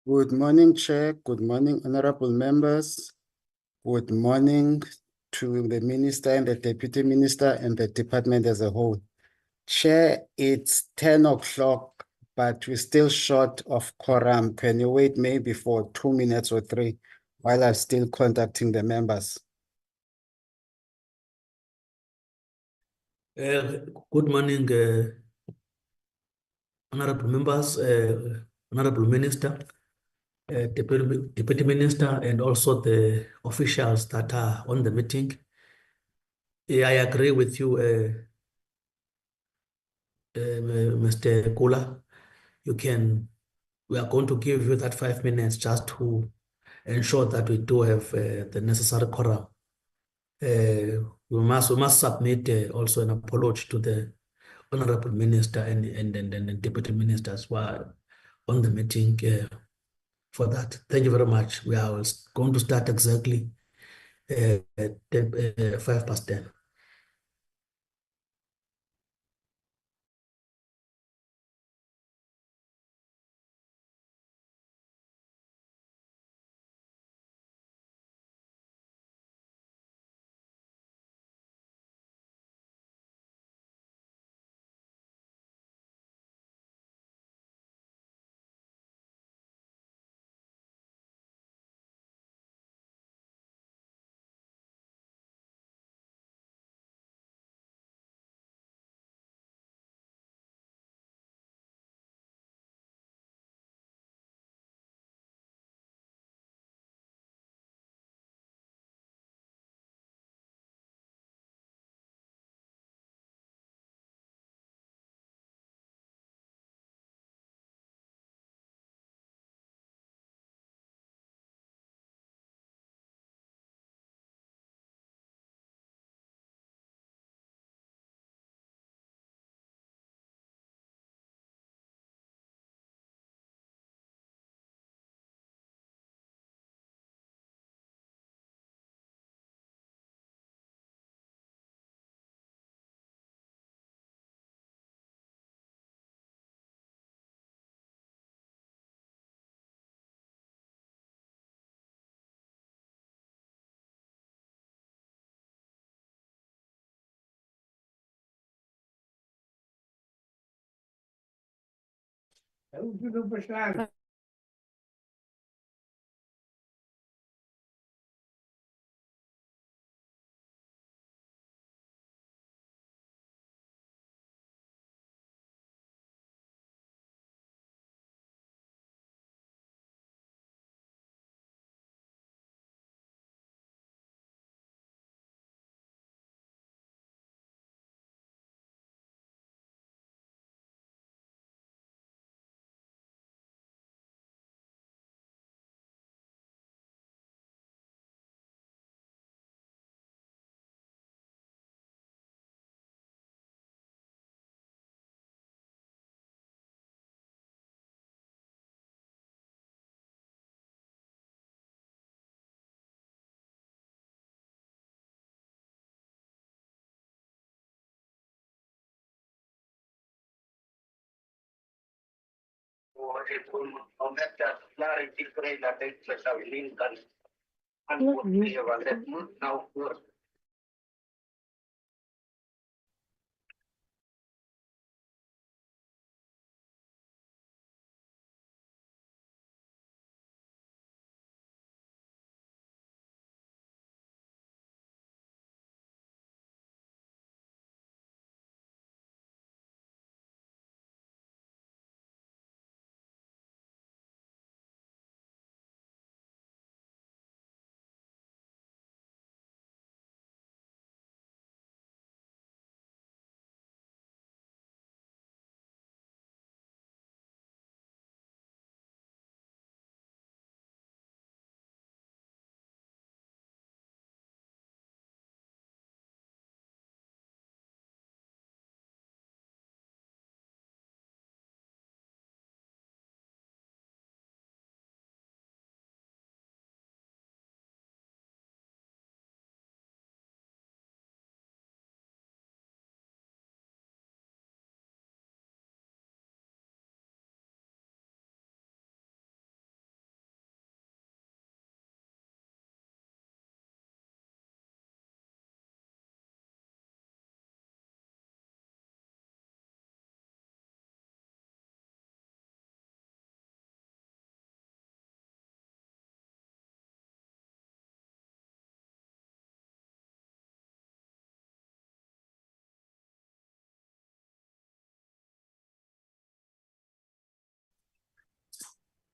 Good morning, Chair. Good morning, honorable members. Good morning to the Minister and the Deputy Minister and the department as a whole. Chair, it's 10 o'clock, but we're still short of quorum. Can you wait maybe for 2 minutes or three while I'm still contacting the members? Good morning, honorable members, honorable minister, deputy minister, and also the officials that are on the meeting. I agree with you, Mr. Kula. We are going to give you that 5 minutes just to ensure that we do have the necessary quorum. We must submit also an apology to the honorable minister and deputy ministers who are on the meeting for that. Thank you very much. We are going to start exactly at 10:05.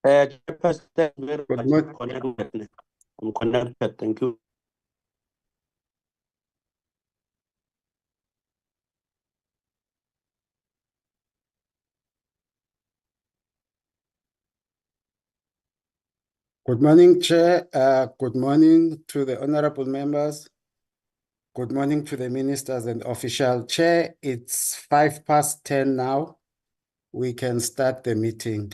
Chairperson, thank you very Good much. morning. I'm connected. Thank you. Good morning, Chair. Good morning to the honorable members. Good morning to the ministers and official. Chair, it's 10:05 now. We can start the meeting.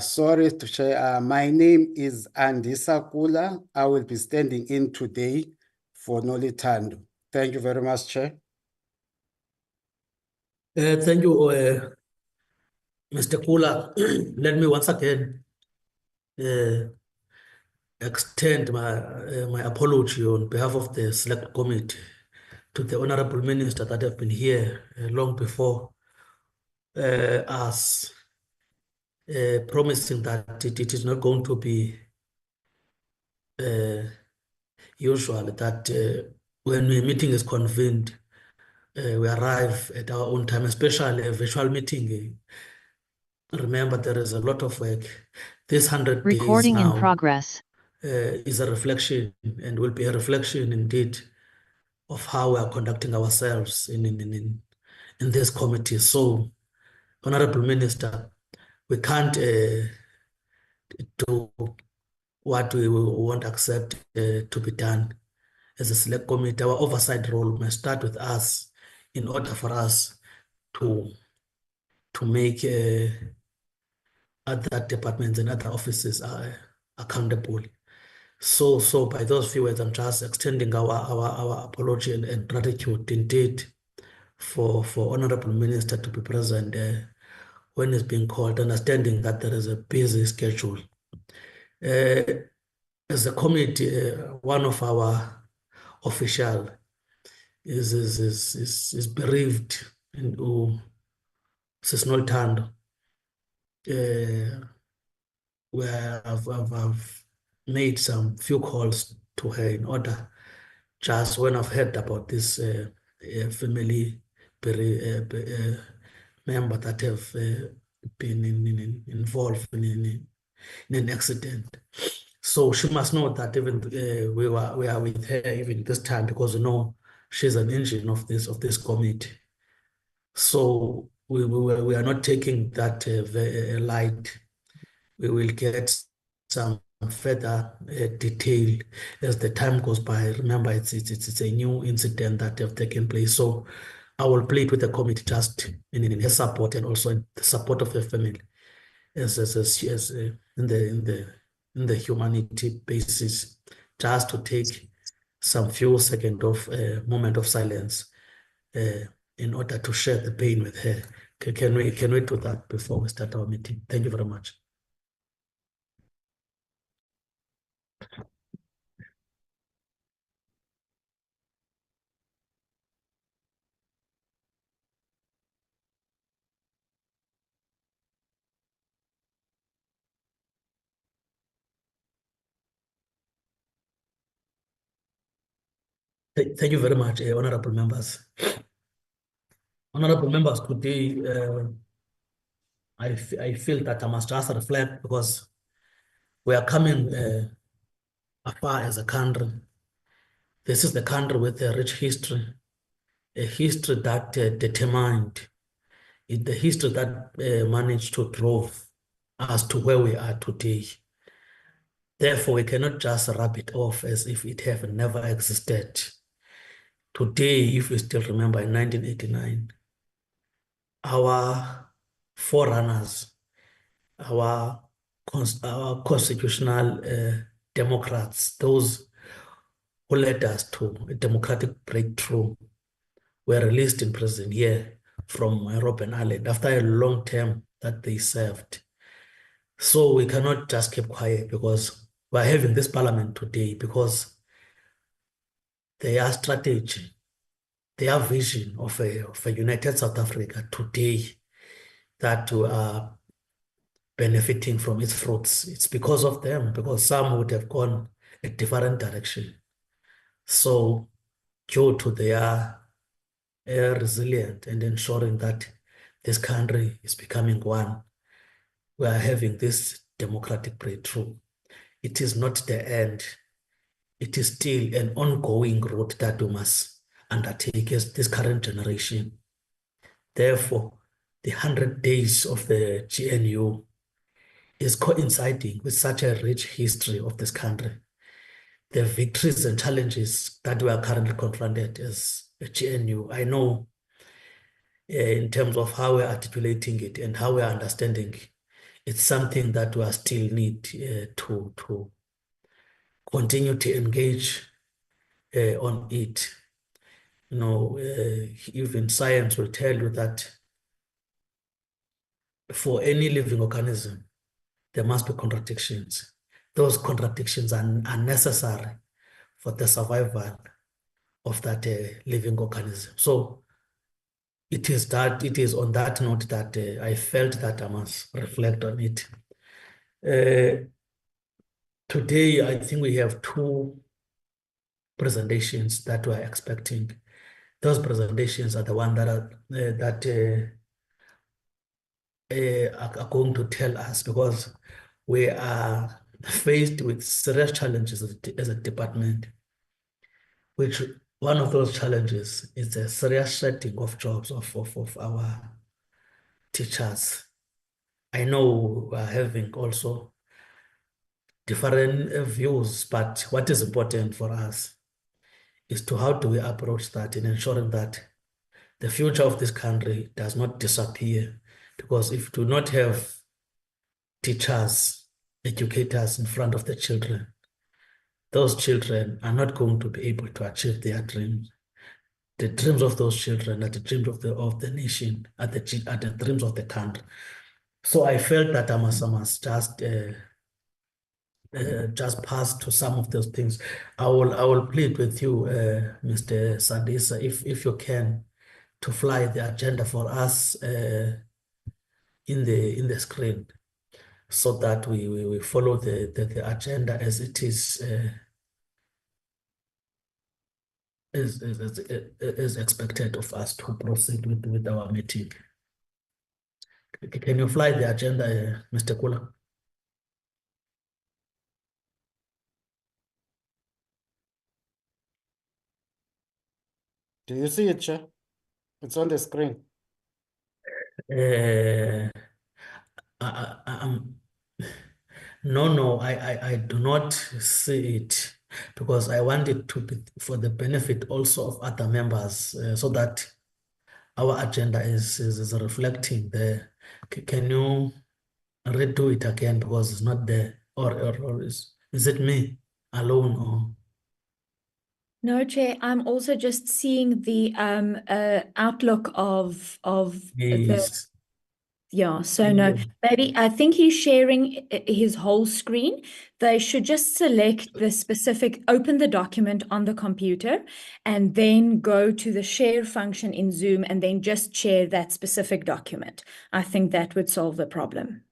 Sorry to share. My name is Andisa Kula. I will be standing in today for Nolitando. Thank you very much, Chair. Thank you, Mr. Kula. Let me once again extend my apology on behalf of the Select Committee to the Honorable Minister that have been here long before us, promising that it is not going to be usual that when a meeting is convened, we arrive at our own time, especially a virtual meeting. Remember, there is a lot of work. This 100 days Recording in now progress. is a reflection and will be a reflection indeed of how we are conducting ourselves in this committee. So, Honorable Minister, we can't do what we won't accept to be done as a select committee. Our oversight role must start with us in order for us to make other departments and other offices accountable. So by those few words, I'm just extending our apology and gratitude indeed for Honorable Minister to be present when it's being called, understanding that there is a busy schedule. As a committee, one of our official is bereaved and Sisnolthando, where I've made some few calls to her in order, just when I've heard about this family member that have been involved in an accident. So she must know that even we are with her even this time, because you know she's an engine of this committee. So we are not taking that very light. We will get some further detail as the time goes by. Remember, it's a new incident that have taken place. So I will plead with the committee just in her support and also in the support of the family as in the humanity basis, just to take some few seconds of moment of silence in order to share the pain with her. Can we do that before we start our meeting? Thank you very much. Thank you very much, honorable members. Honorable members, today I feel that I must just reflect, because we are coming afar as a country. This is the country with a rich history, a history that determined, the history that managed to drove us to where we are today. Therefore, we cannot just rub it off as if it have never existed. Today, if you still remember, in 1989, our forerunners, our constitutional democrats, those who led us to a democratic breakthrough, were released in prison here from Robben Island after a long term that they served. So we cannot just keep quiet, because we're having this parliament today because their strategy, their vision of a united South Africa today that we are benefiting from its fruits. It's because of them, because some would have gone a different direction. So due to their resilient and ensuring that this country is becoming one, we are having this democratic breakthrough. It is not the end. It is still an ongoing road that we must undertake as this current generation. Therefore, the 100 days of the GNU is coinciding with such a rich history of this country. The victories and challenges that we are currently confronted as a GNU, I know in terms of how we're articulating it and how we're understanding it, it's something that we still need to continue to engage on it. You know, even science will tell you that for any living organism, there must be contradictions. Those contradictions are necessary for the survival of that living organism. So it is on that note that I felt that I must reflect on it. Today, I think we have two presentations that we're expecting. Those presentations are the ones that are going to tell us, because we are faced with serious challenges as a department, which one of those challenges is the serious shedding of jobs of our teachers. I know we're having also different views, but what is important for us is to how do we approach that in ensuring that the future of this country does not disappear. Because if we do not have teachers, educators in front of the children, those children are not going to be able to achieve their dreams. The dreams of those children are the dreams of the nation, are the dreams of the country. So I felt that I must just pass to some of those things. I will plead with you, Mr. Sandisa, if you can, to fly the agenda for us in the screen, so that we follow the agenda as it is is expected of us to proceed with our meeting. Can you fly the agenda, Mr. Kula? Do you see it, Chair? It's on the screen. I'm No, I do not see it, because I want it to be for the benefit also of other members, so that our agenda is reflecting there. Can you redo it again, because it's not there, or is it me alone, or? No, Chair, I'm also just seeing the outlook of the Yes. yeah, so no, maybe I think he's sharing his whole screen. They should just select the specific, open the document on the computer, and then go to the share function in Zoom, and then just share that specific document. I think that would solve the problem.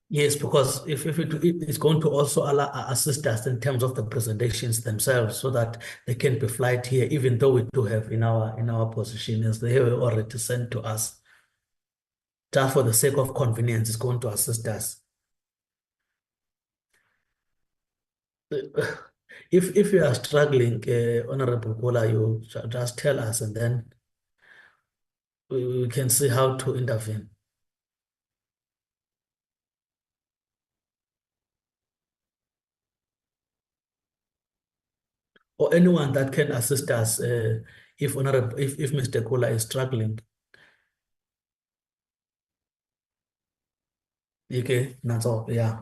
Yes, because if it's going to also assist us in terms of the presentations themselves, so that they can be flight here, even though we do have in our position, as they have already sent to us. Just for the sake of convenience, it's going to assist us. If you are struggling, Honorable Kola, you just tell us, and then we can see how to intervene. Or anyone that can assist us, if Mr. Kola is struggling. Okay, that's all. Yeah.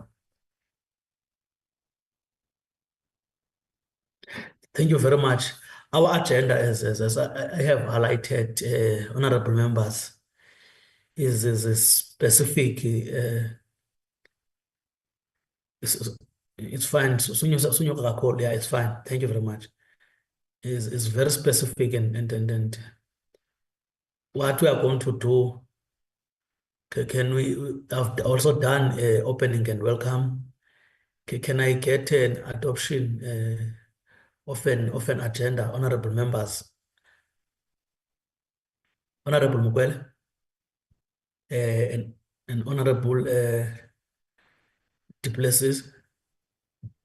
Thank you very much. Our agenda is, as I have highlighted, honorable members, is a specific. It's fine. Yeah, it's fine. Thank you very much. Is very specific, and what we are going to do. Can we have also done opening and welcome? Can I get an adoption of an agenda, honorable members? Honorable Mukwele, and Honorable Du Plessis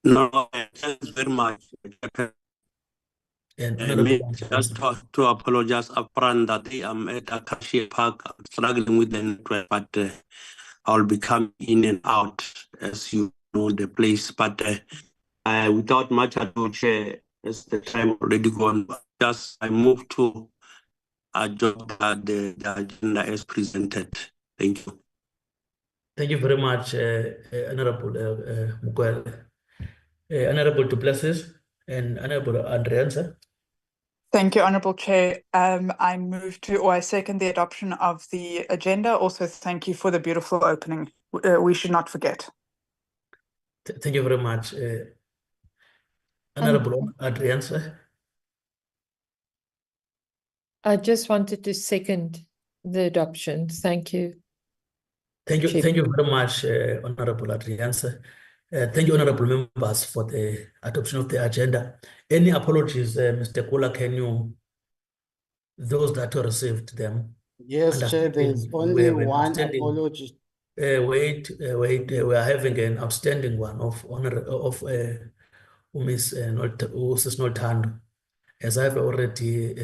No, thanks very much. and Me, Honorable just to apologize upfront that I am at Acacia Park, I'm struggling with the network, but I'll be coming in and out as you know the place. But without much ado, Chair, as the time already gone, just I move to adjourn the agenda as presented. Thank you. Thank you very much, Honorable Mukwele. Honorable Du Plessis and Honorable Andrianza. Thank you, Honourable Chair. I move to, or I second the adoption of the agenda. Also, thank you for the beautiful opening. We should not forget. Thank you very much, Honorable Andrianza. I just wanted to second the adoption. Thank you. Thank you Chair. very much, Honorable Adriansa. Thank you, honorable members, for the adoption of the agenda. Any apologies, Mr. Kula, can you, those that received them? Yes, Chair, there's We only have an one outstanding- apology. wait, we are having an outstanding one of Mrs. Noltando, as I've already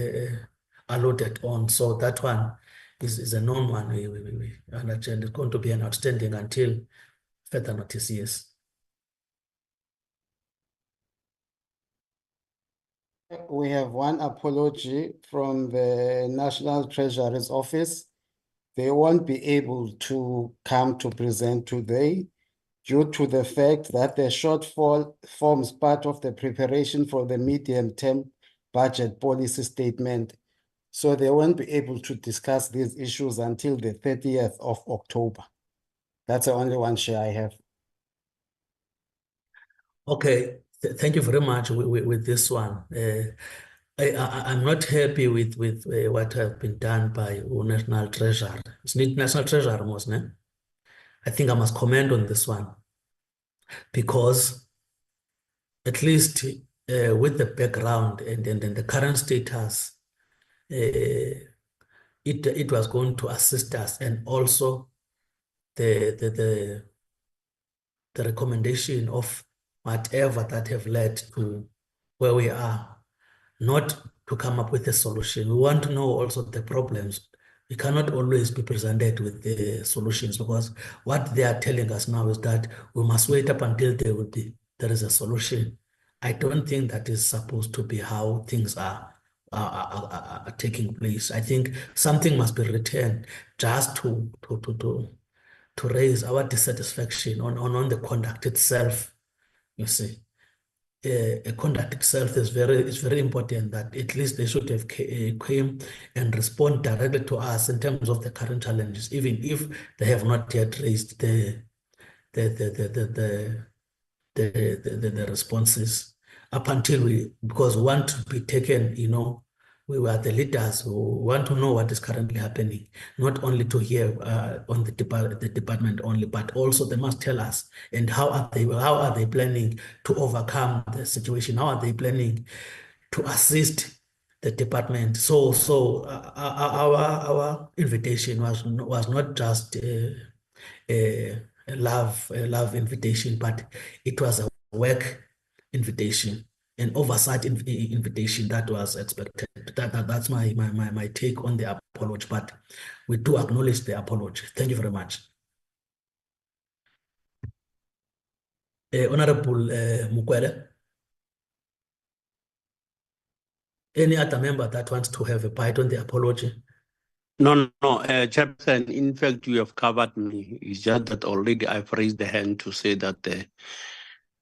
alluded on. So that one is a known one. We understand it's going to be an outstanding until further notice. Yes. We have one apology from the National Treasury's office. They won't be able to come to present today due to the fact that the shortfall forms part of the preparation for the medium-term budget policy statement. So they won't be able to discuss these issues until the 30th of October. That's the only one share I have. Okay, thank you very much with this one. I'm not happy with what has been done by National Treasurer. It's not National Treasurer, wasn't it? I think I must comment on this one because at least with the background and the current status, it was going to assist us, and also the recommendation of whatever that have led to where we are, not to come up with a solution. We want to know also the problems. We cannot always be presented with the solutions, because what they are telling us now is that we must wait up until there is a solution. I don't think that is supposed to be how things are taking place. I think something must be written just to raise our dissatisfaction on the conduct itself. You see, a conduct itself is very important, that at least they should have came and respond directly to us in terms of the current challenges, even if they have not yet raised the responses up until because we want to be taken, we were the leaders who want to know what is currently happening, not only to hear on the department only, but also they must tell us, and how are they planning to overcome the situation? How are they planning to assist the department? So our invitation was not just a love invitation, but it was a work invitation, an oversight invitation that was expected. That's my take on the apology, but we do acknowledge the apology. Thank you very much. Honorable Mukwele, any other member that wants to have a bite on the apology? No, Chairperson, in fact, you have covered me. It's just that already I've raised the hand to say that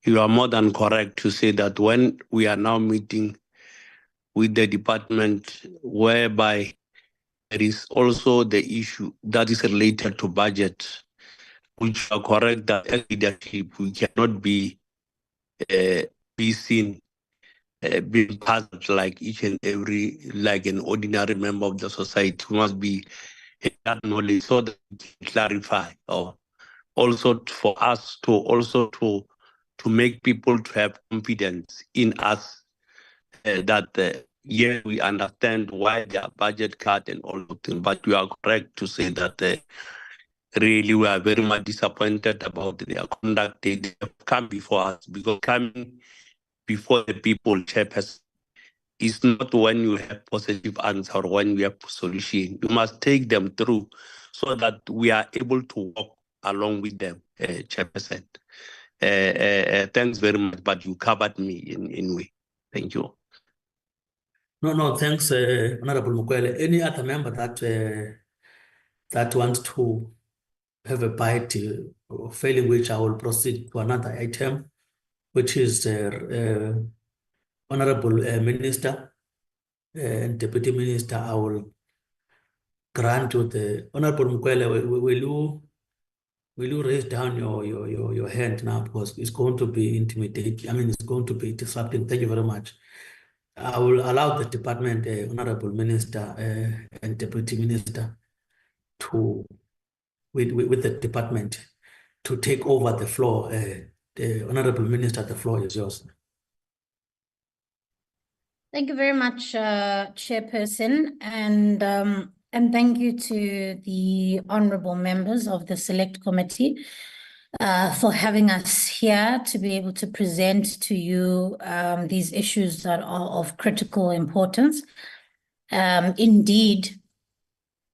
you are more than correct to say that when we are now meeting with the department, whereby there is also the issue that is related to budget, which are correct that as leadership, we cannot be seen being part like each and every, like an ordinary member of the society. We must be that knowledge so that we can clarify, or also for us to also to make people to have confidence in us, that yes, we understand why there are budget cut and all of things, but you are correct to say that really, we are very much disappointed about their conduct. They have come before us, because coming before the people, chairperson, is not when you have positive answer or when we have solution. You must take them through so that we are able to walk along with them, chairperson. Thanks very much, but you covered me in way. Thank you. No, thanks, Honorable Mukwele. Any other member that wants to have a bite, failing which I will proceed to another item, which is Honorable Minister and Deputy Minister. I will grant to the Honorable Mukwele. Will you raise down your hand now, because it's going to be intimidating. I mean, it's going to be disrupting. Thank you very much. I will allow the department, Honorable Minister and Deputy Minister, to with the department to take over the floor. The Honorable Minister, the floor is yours. Thank you very much, Chairperson, and thank you to the honourable members of the Select Committee for having us here to be able to present to you these issues that are of critical importance. Indeed,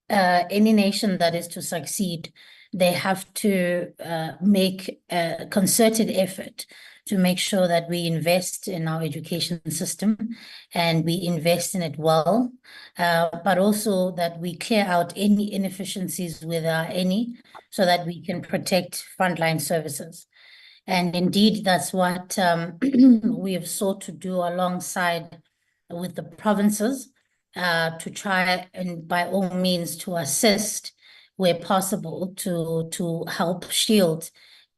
any nation that is to succeed, they have to make a concerted effort to make sure that we invest in our education system and we invest in it well, but also that we clear out any inefficiencies where there are any, so that we can protect frontline services. And indeed, that's what we have sought to do alongside with the provinces, to try and by all means to assist where possible to help shield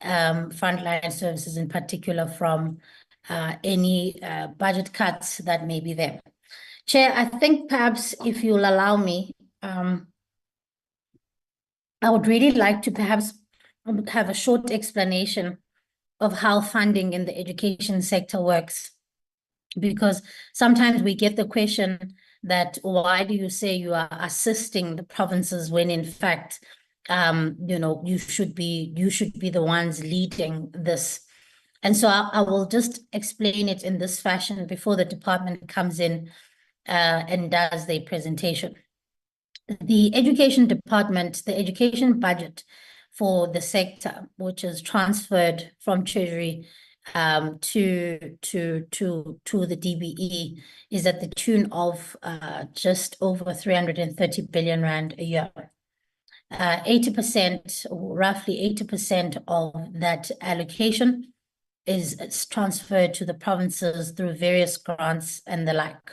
frontline services in particular from any budget cuts that may be there. Chair, I think perhaps if you'll allow me, I would really like to perhaps have a short explanation of how funding in the education sector works, because sometimes we get the question that why do you say you are assisting the provinces when in fact you should be the ones leading this. And so I will just explain it in this fashion before the department comes in and does their presentation. The education department, the education budget for the sector, which is transferred from Treasury to the DBE, is at the tune of just over 330 billion rand a year. 80%, roughly 80% of that allocation is transferred to the provinces through various grants and the like.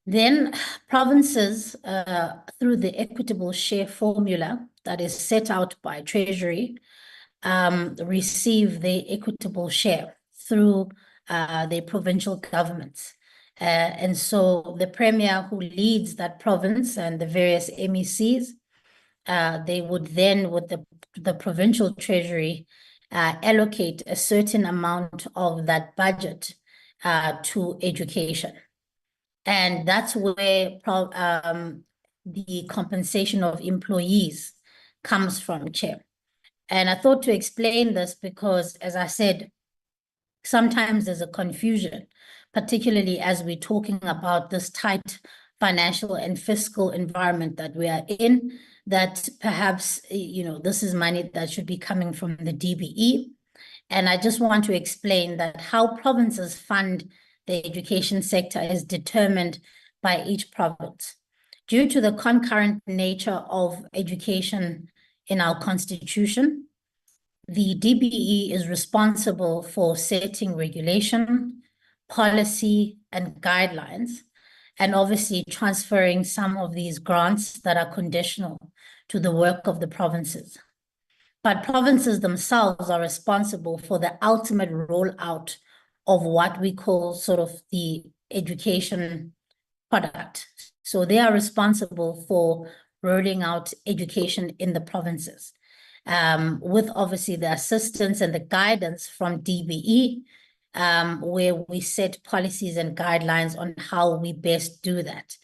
Then provinces, through the equitable share formula that is set out by Treasury, receive the equitable share through their provincial governments. And so the Premier who leads that province and the various MECs, they would then, with the provincial treasury, allocate a certain amount of that budget to education. And that's where the compensation of employees comes from, Chair. And I thought to explain this because, as I said, sometimes there's a confusion, particularly as we're talking about this tight financial and fiscal environment that we are in, that perhaps, this is money that should be coming from the DBE. And I just want to explain that how provinces fund the education sector is determined by each province. Due to the concurrent nature of education in our constitution, the DBE is responsible for setting regulation, policy, and guidelines, and obviously transferring some of these grants that are conditional to the work of the provinces. But provinces themselves are responsible for the ultimate rollout of what we call sort of the education product. So they are responsible for rolling out education in the provinces, with obviously the assistance and the guidance from DBE, where we set policies and guidelines on how we best do that.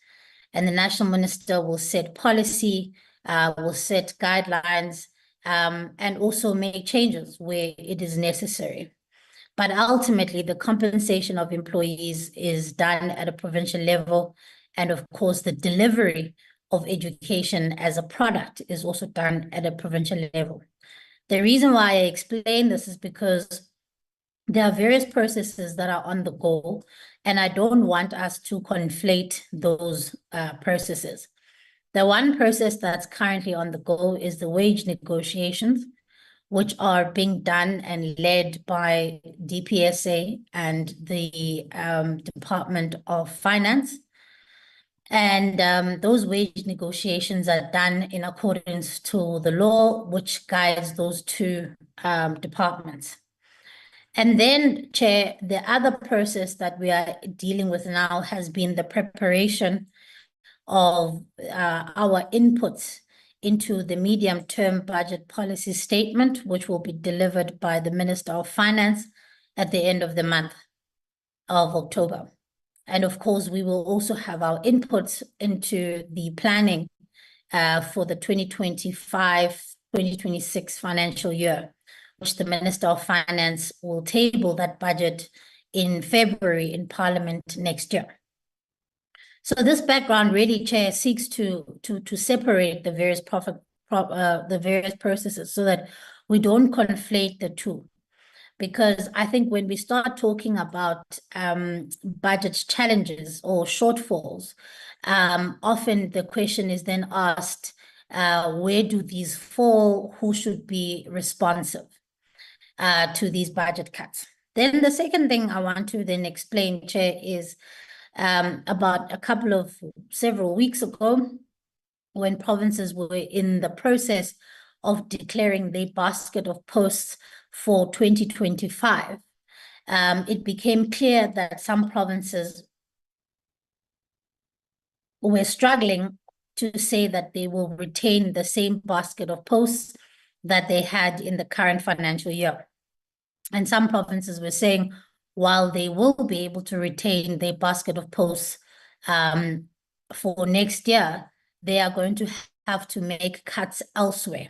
And the National Minister will set policy, will set guidelines, and also make changes where it is necessary. But ultimately, the compensation of employees is done at a provincial level. And of course, the delivery of education as a product is also done at a provincial level. The reason why I explain this is because there are various processes that are on the go, and I don't want us to conflate those processes. The one process that's currently on the go is the wage negotiations, which are being done and led by DPSA and the Department of Finance. And those wage negotiations are done in accordance to the law, which guides those two departments. And then, Chair, the other process that we are dealing with now has been the preparation of our inputs into the medium-term budget policy statement, which will be delivered by the Minister of Finance at the end of the month of October. And of course, we will also have our inputs into the planning for the 2025-2026 financial year, which the Minister of Finance will table that budget in February in Parliament next year. So this background really, Chair, seeks to separate the various processes so that we don't conflate the two. Because I think when we start talking about budget challenges or shortfalls, often the question is then asked, where do these fall? Who should be responsive to these budget cuts? Then the second thing I want to then explain, Chair, is about several weeks ago, when provinces were in the process of declaring their basket of posts for 2025, it became clear that some provinces were struggling to say that they will retain the same basket of posts that they had in the current financial year. And some provinces were saying, while they will be able to retain their basket of posts for next year, they are going to have to make cuts elsewhere,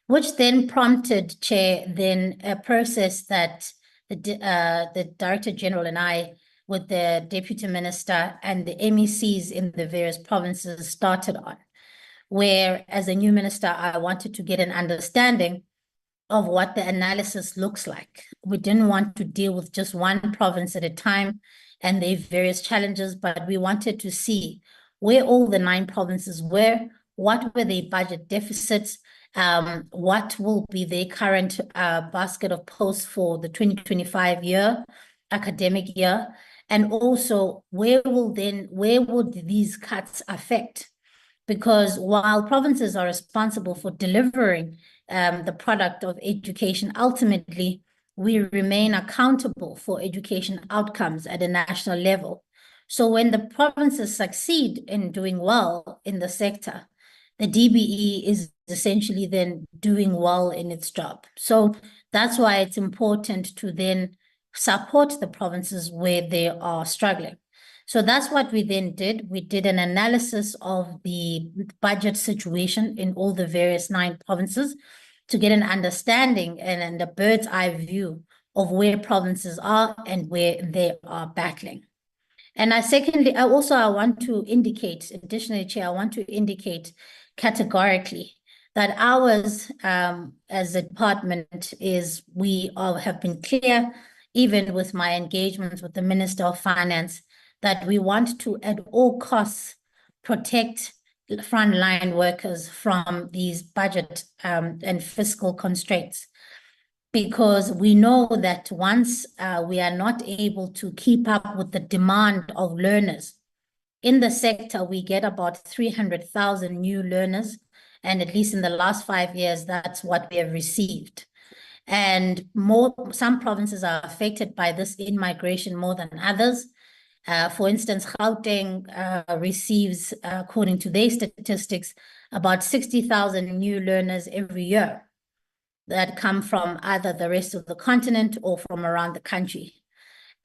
which then prompted, Chair, then a process that the Director General and I, with the Deputy Minister and the MECs in the various provinces started on, where as a new minister, I wanted to get an understanding of what the analysis looks like. We didn't want to deal with just one province at a time and their various challenges, but we wanted to see where all the 9 provinces were, what were their budget deficits, what will be their current basket of posts for the 2025 academic year, and also where would these cuts affect? Because while provinces are responsible for delivering the product of education, ultimately, we remain accountable for education outcomes at a national level. So when the provinces succeed in doing well in the sector, the DBE is essentially then doing well in its job. So that's why it's important to then support the provinces where they are struggling. So that's what we then did. We did an analysis of the budget situation in all the various 9 provinces to get an understanding and a bird's eye view of where provinces are and where they are battling. And I want to indicate, additionally, Chair, I want to indicate categorically that ours as a department have been clear, even with my engagements with the Minister of Finance, that we want to, at all costs, protect frontline workers from these budget and fiscal constraints. Because we know that once we are not able to keep up with the demand of learners, in the sector, we get about 300,000 new learners, and at least in the last 5 years, that's what we have received. And some provinces are affected by this in-migration more than others. For instance, Gauteng receives, according to their statistics, about 60,000 new learners every year that come from either the rest of the continent or from around the country.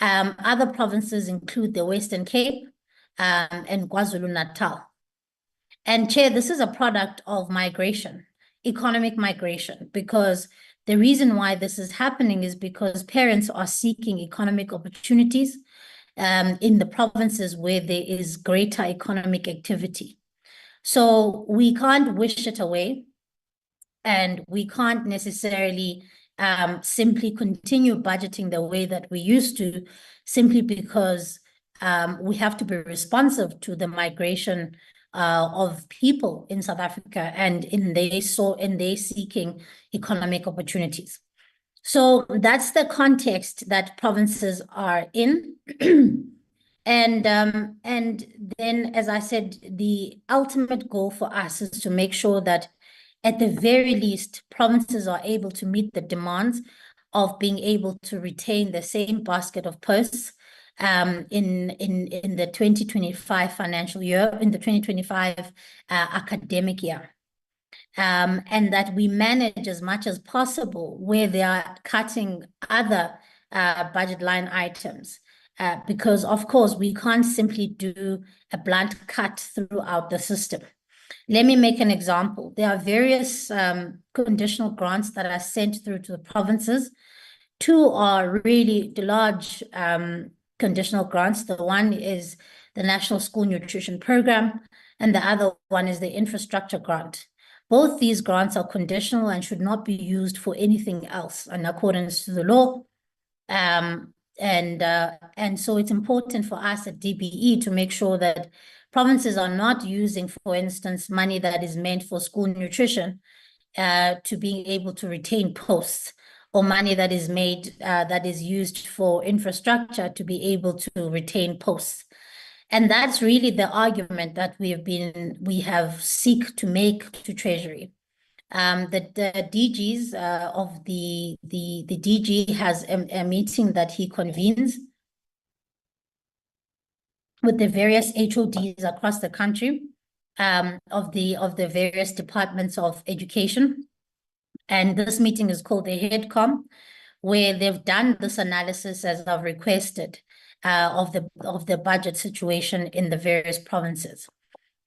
Other provinces include the Western Cape and KwaZulu-Natal. And Chair, this is a product of migration. economic migration, because the reason why this is happening is because parents are seeking economic opportunities in the provinces where there is greater economic activity. So we can't wish it away, and we can't necessarily simply continue budgeting the way that we used to, simply because we have to be responsive to the migration of people in South Africa and in their seeking economic opportunities. So that's the context that provinces are in. And then, as I said, the ultimate goal for us is to make sure that at the very least, provinces are able to meet the demands of being able to retain the same basket of posts in the 2025 financial year, in the 2025 academic year. And that we manage as much as possible where they are cutting other budget line items. Because, of course, we can't simply do a blunt cut throughout the system. Let me make an example. There are various conditional grants that are sent through to the provinces. Two are really large conditional grants. The one is the National School Nutrition Program, and the other one is the infrastructure grant. Both these grants are conditional and should not be used for anything else in accordance to the law. And so it's important for us at DBE to make sure that provinces are not using, for instance, money that is meant for school nutrition to being able to retain posts, or money that is made that is used for infrastructure to be able to retain posts. And that's really the argument that we have seek to make to Treasury. The DGs of the DG has a meeting that he convenes with the various HODs across the country of the various departments of education. And this meeting is called the HEADCOM, where they've done this analysis, as I've requested, of the budget situation in the various provinces.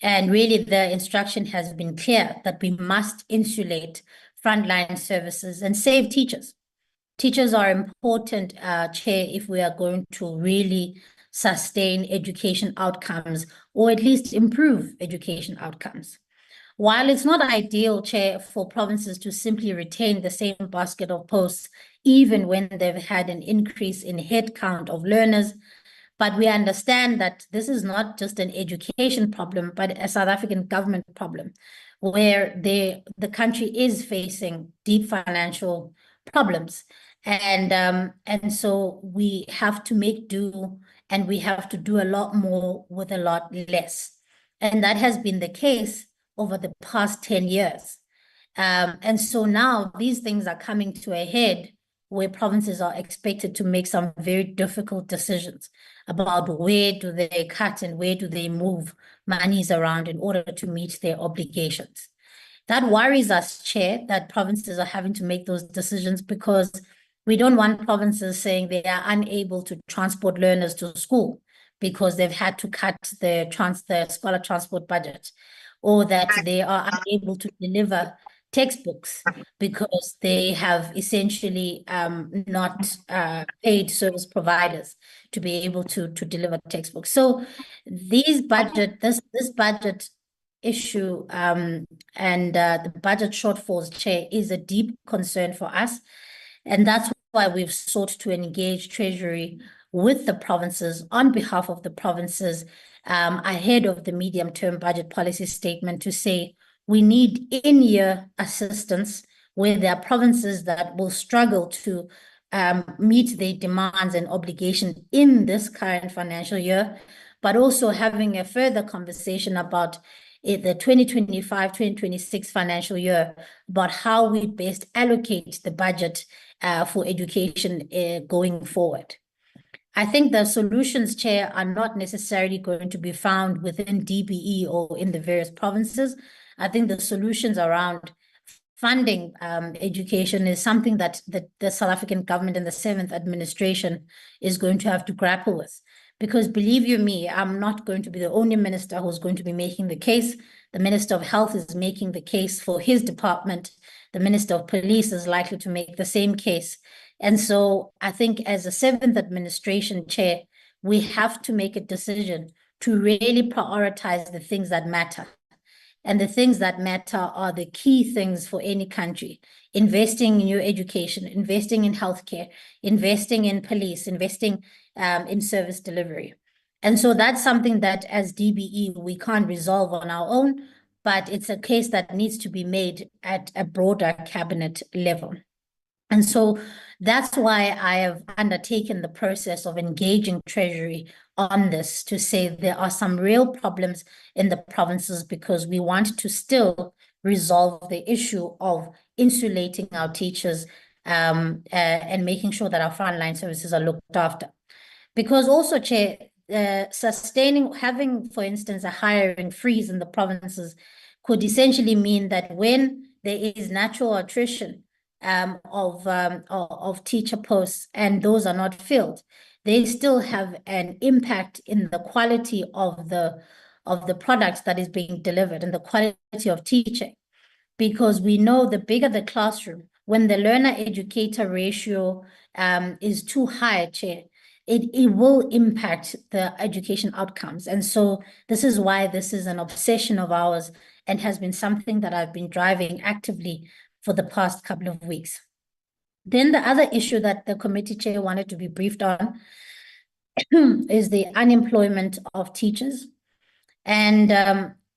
And really, the instruction has been clear that we must insulate frontline services and save teachers. Teachers are important, Chair, if we are going to really sustain education outcomes, or at least improve education outcomes. While it's not ideal, Chair, for provinces to simply retain the same basket of posts, even when they've had an increase in headcount of learners, but we understand that this is not just an education problem, but a South African government problem, where the country is facing deep financial problems. And so we have to make do, and we have to do a lot more with a lot less. And that has been the case over the past 10 years. And so now these things are coming to a head, where provinces are expected to make some very difficult decisions about where do they cut and where do they move monies around in order to meet their obligations. That worries us, Chair, that provinces are having to make those decisions, because we don't want provinces saying they are unable to transport learners to school because they've had to cut the scholar transport budget, or that they are unable to deliver textbooks because they have essentially not paid service providers to be able to deliver textbooks. So this budget issue and the budget shortfalls, Chair, is a deep concern for us. And that's why we've sought to engage Treasury with the provinces on behalf of the provinces ahead of the medium-term budget policy statement, to say we need in-year assistance where there are provinces that will struggle to meet their demands and obligations in this current financial year, but also having a further conversation about the 2025-2026 financial year, about how we best allocate the budget for education going forward. I think the solutions, Chair, are not necessarily going to be found within DBE or in the various provinces. I think the solutions around funding education is something that the South African government and the 7th administration is going to have to grapple with. Because believe you me, I'm not going to be the only minister who's going to be making the case The Minister of Health is making the case for his department. The Minister of Police is likely to make the same case. And so I think as a seventh administration chair, we have to make a decision to really prioritize the things that matter. And the things that matter are the key things for any country: investing in your education, investing in healthcare, investing in police, investing in service delivery. And so that's something that as DBE, we can't resolve on our own, but it's a case that needs to be made at a broader cabinet level. And so that's why I have undertaken the process of engaging Treasury on this, to say there are some real problems in the provinces, because we want to still resolve the issue of insulating our teachers and making sure that our frontline services are looked after. Because also, Chair, having, for instance, a hiring freeze in the provinces could essentially mean that when there is natural attrition of teacher posts and those are not filled, they still have an impact in the quality of the products that is being delivered and the quality of teaching. Because we know the bigger the classroom, when the learner-educator ratio is too high, Chair, it will impact the education outcomes. And so this is why this is an obsession of ours and has been something that I've been driving actively for the past couple of weeks. Then the other issue that the committee chair wanted to be briefed on is the unemployment of teachers. And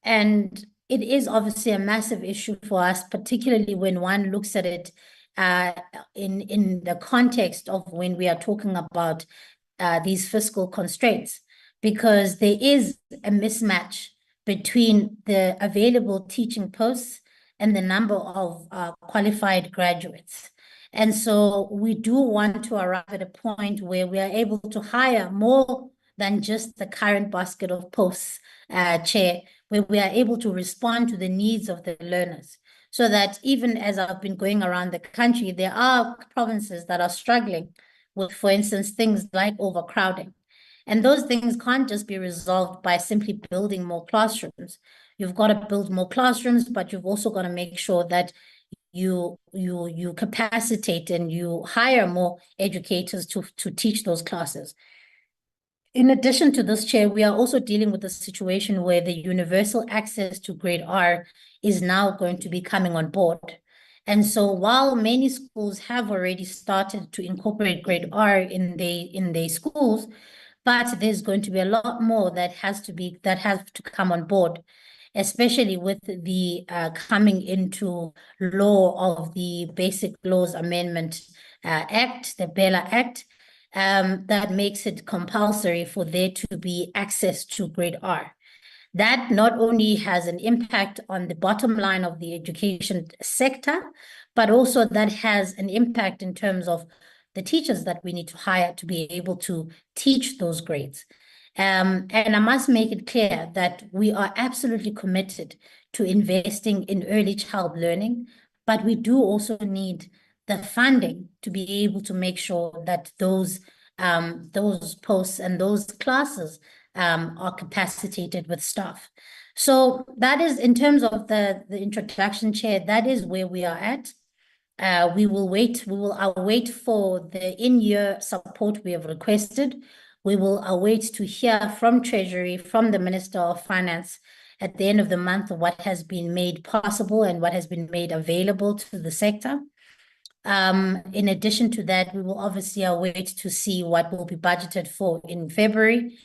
it is obviously a massive issue for us, particularly when one looks at it in the context of when we are talking about these fiscal constraints, because there is a mismatch between the available teaching posts and the number of qualified graduates. And so we do want to arrive at a point where we are able to hire more than just the current basket of posts, Chair, where we are able to respond to the needs of the learners. So that even as I've been going around the country, there are provinces that are struggling with, for instance, things like overcrowding. And those things can't just be resolved by simply building more classrooms. You've got to build more classrooms, but you've also got to make sure that you capacitate and you hire more educators to teach those classes. In addition to this, Chair, we are also dealing with a situation where the universal access to grade R is now going to be coming on board. And so while many schools have already started to incorporate grade R in their schools, but there's going to be a lot more that have to come on board, especially with the coming into law of the Basic Laws Amendment Act, the BELA Act, that makes it compulsory for there to be access to grade R. That not only has an impact on the bottom line of the education sector, but also that has an impact in terms of the teachers that we need to hire to be able to teach those grades. And I must make it clear that we are absolutely committed to investing in early child learning, but we do also need the funding to be able to make sure that those posts and those classes are capacitated with staff. So that is, in terms of the introduction, Chair, that is where we are at. We will await for the in-year support we have requested. We will await to hear from Treasury, from the Minister of Finance at the end of the month of what has been made possible and what has been made available to the sector. In addition to that, we will obviously await to see what will be budgeted for in February.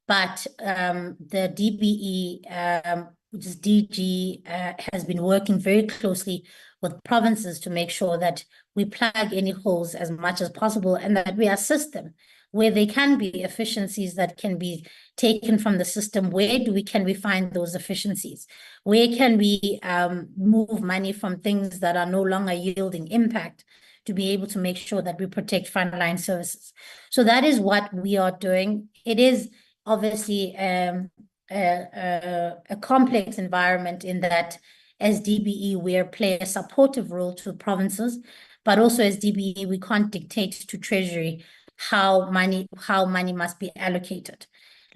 But the DBE, which is DG, has been working very closely with provinces to make sure that we plug any holes as much as possible and that we assist them where there can be efficiencies that can be taken from the system. Where can we find those efficiencies? Where can we move money from things that are no longer yielding impact to be able to make sure that we protect frontline services? So that is what we are doing. It is obviously a complex environment in that as DBE, we play a supportive role to provinces, but also as DBE, we can't dictate to Treasury how money must be allocated.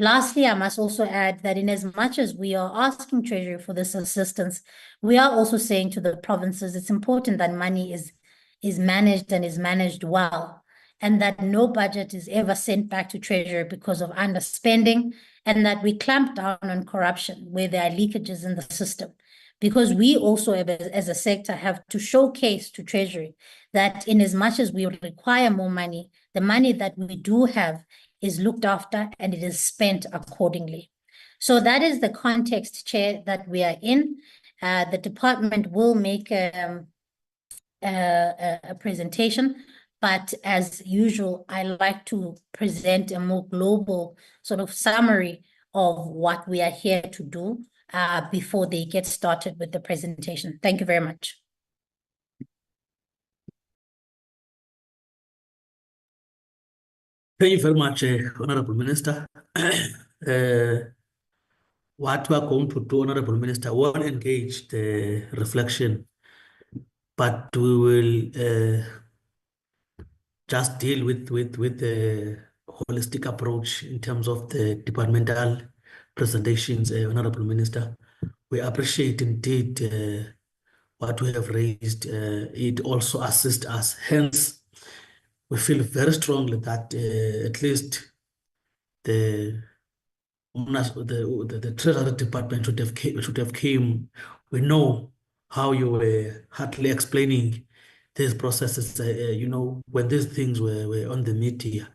Lastly, I must also add that in as much as we are asking Treasury for this assistance, we are also saying to the provinces, it's important that money is managed and is managed well, and that no budget is ever sent back to Treasury because of underspending, and that we clamp down on corruption where there are leakages in the system. Because we also, as a sector, have to showcase to Treasury that in as much as we require more money, the money that we do have is looked after and it is spent accordingly. So that is the context, Chair, that we are in. The department will make a presentation, but as usual, I like to present a more global sort of summary of what we are here to do before they get started with the presentation. Thank you very much. Thank you very much, Honorable Minister. What we are going to do, Honorable Minister, won't engage the reflection, but we will just deal with the holistic approach in terms of the departmental presentations, Honorable Minister. We appreciate indeed what we have raised. It also assists us. Hence, we feel very strongly that at least the Treasury Department should have came. We know how you were hardly explaining these processes. You know, when these things were on the media,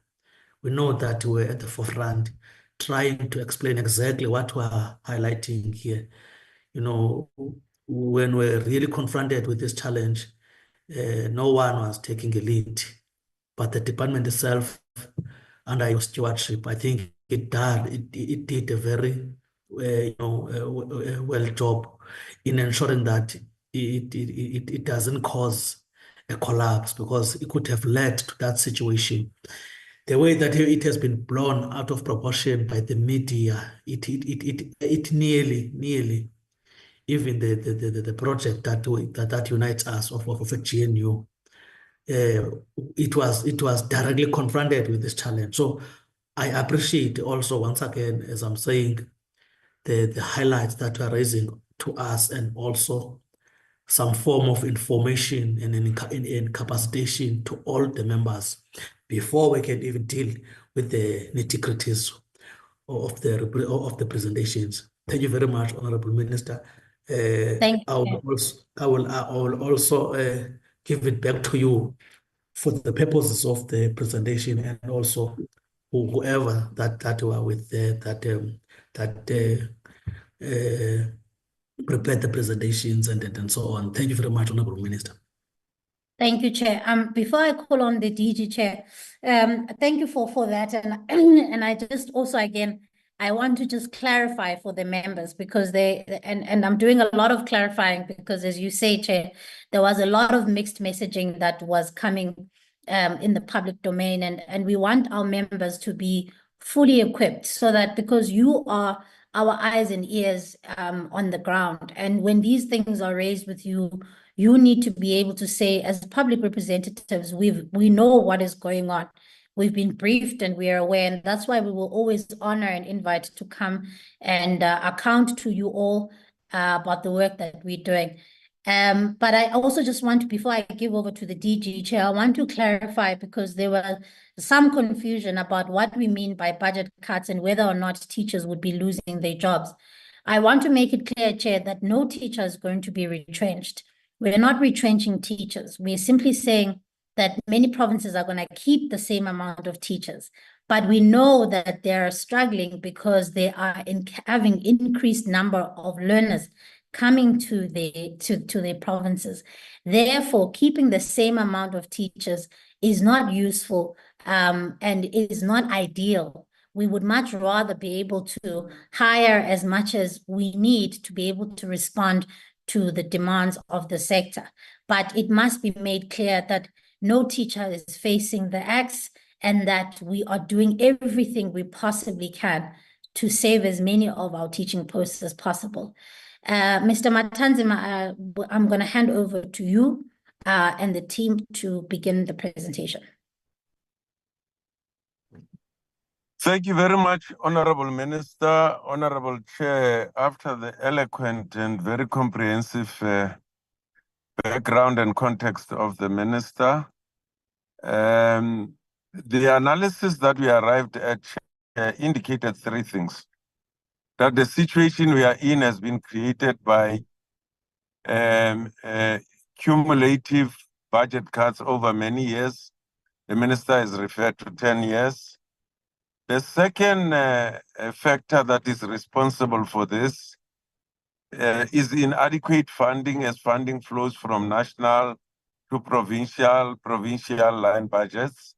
we know that you were at the forefront, trying to explain exactly what we're highlighting here. You know, when we're really confronted with this challenge, no one was taking a lead, but the department itself, under your stewardship, I think it did a very well job in ensuring that it doesn't cause a collapse, because it could have led to that situation. The way that it has been blown out of proportion by the media, it nearly even the project that unites us of a GNU, it was directly confronted with this challenge. So I appreciate also, once again, as I'm saying, the highlights that are raising to us, and also some form of information and incapacitation to all the members before we can even deal with the nitty-gritties of the presentations. Thank you very much, Honorable Minister. Thank you. I will also give it back to you for the purposes of the presentation, and also whoever that were with prepared the presentations and so on. Thank you very much, Honorable Minister. Thank you, Chair. Before I call on the DG Chair, thank you for that. And I just also, again, I want to just clarify for the members, because and I'm doing a lot of clarifying because, as you say, Chair, there was a lot of mixed messaging that was coming in the public domain, and we want our members to be fully equipped, so that, because you are our eyes and ears on the ground, and when these things are raised with you, you need to be able to say, as public representatives, we know what is going on. We've been briefed and we are aware, and that's why we will always honor and invite to come and account to you all about the work that we're doing. But I also just want to, before I give over to the DG Chair, I want to clarify, because there was some confusion about what we mean by budget cuts and whether or not teachers would be losing their jobs. I want to make it clear, Chair, that no teacher is going to be retrenched. We're not retrenching teachers. We're simply saying that many provinces are going to keep the same amount of teachers, but we know that they are struggling because they are having increased number of learners coming to their provinces. Therefore, keeping the same amount of teachers is not useful and is not ideal. We would much rather be able to hire as much as we need to be able to respond to the demands of the sector. But it must be made clear that no teacher is facing the axe, and that we are doing everything we possibly can to save as many of our teaching posts as possible. Mr. Matanzima, I'm going to hand over to you and the team to begin the presentation. Thank you very much, Honorable Minister, Honorable Chair. After the eloquent and very comprehensive background and context of the Minister, the analysis that we arrived at indicated three things. That the situation we are in has been created by cumulative budget cuts over many years. The Minister has referred to 10 years. The second factor that is responsible for this is inadequate funding, as funding flows from national to provincial line budgets.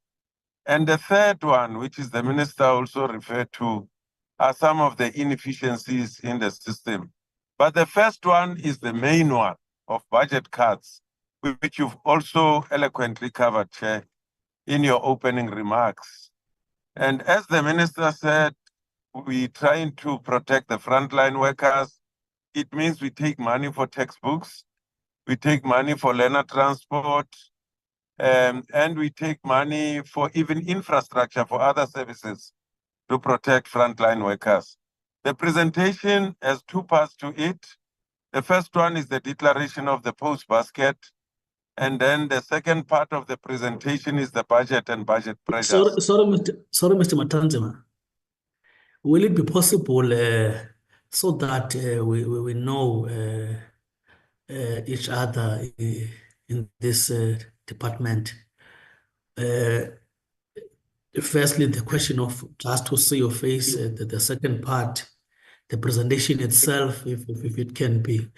And the third one, which is the Minister also referred to, are some of the inefficiencies in the system. But the first one is the main one of budget cuts, which you've also eloquently covered, Chair, in your opening remarks. And as the Minister said, we're trying to protect the frontline workers. It means we take money for textbooks, we take money for learner transport, and we take money for even infrastructure for other services to protect frontline workers. The presentation has two parts to it. The first one is the declaration of the post basket. And then the second part of the presentation is the budget and budget pressures. Sorry, Mr. Matanzima. Will it be possible so that we know each other in this department? Firstly, the question of just to see your face, the second part, the presentation itself, if it can be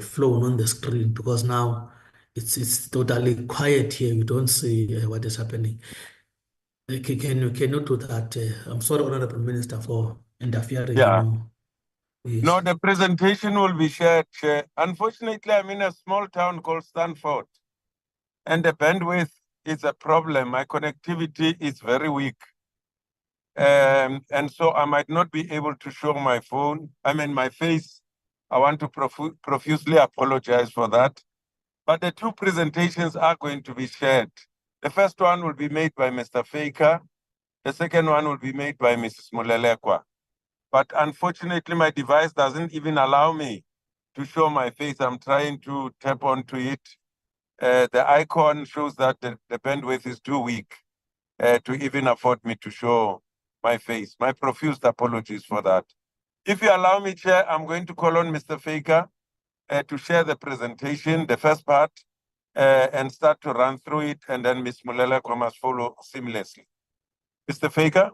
flown on the screen, because now it's totally quiet here. You don't see what is happening. Can you do that? I'm sorry, Honorable Minister, for interfering. Yeah. Yes. No, the presentation will be shared, Chair. Unfortunately, I'm in a small town called Stanford, and the bandwidth is a problem. My connectivity is very weak. And so I might not be able to show my my face. I want to profusely apologize for that. But the two presentations are going to be shared. The first one will be made by Mr. Faker. The second one will be made by Mrs. Molelekwa. But unfortunately, my device doesn't even allow me to show my face. I'm trying to tap onto it. The icon shows that the bandwidth is too weak to even afford me to show my face. My profuse apologies for that. If you allow me, Chair, I'm going to call on Mr. Faker to share the presentation, the first part, and start to run through it, and then Ms. Molelekwa must follow seamlessly. Mr. Faker?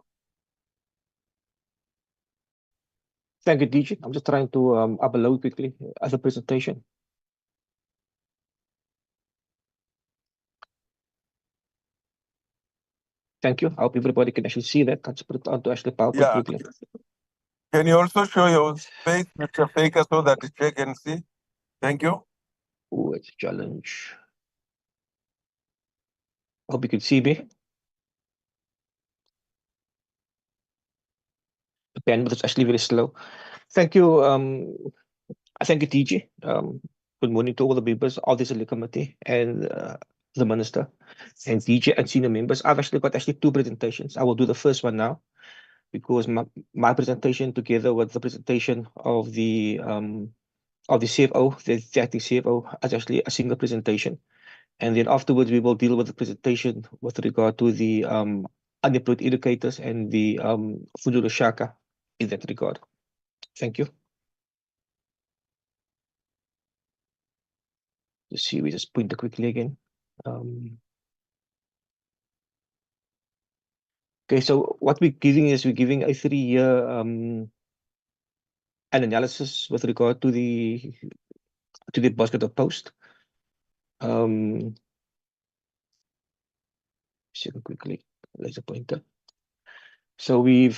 Thank you, DJ. I'm just trying to upload quickly as a presentation. Thank you. I hope everybody can actually see that. I'll just put it onto actually PowerPoint quickly. Can you also show your face, Mr. Faker, so that the chair can see? Thank you. Oh, it's a challenge. I hope you can see me. The bandwidth is actually very slow. Thank you. Thank you, TG. Good morning to all the members of this committee and the minister and DJ and senior members. I've actually got two presentations. I will do the first one now because my presentation together with the presentation of the CFO, the acting CFO, is actually a single presentation. And then afterwards, we will deal with the presentation with regard to the unemployed educators and the Funza Lushaka in that regard. Thank you. Let's see, we just point it quickly again. Okay, so what we're giving is we're giving a 3-year an analysis with regard to the basket of post. See quickly, laser pointer. So the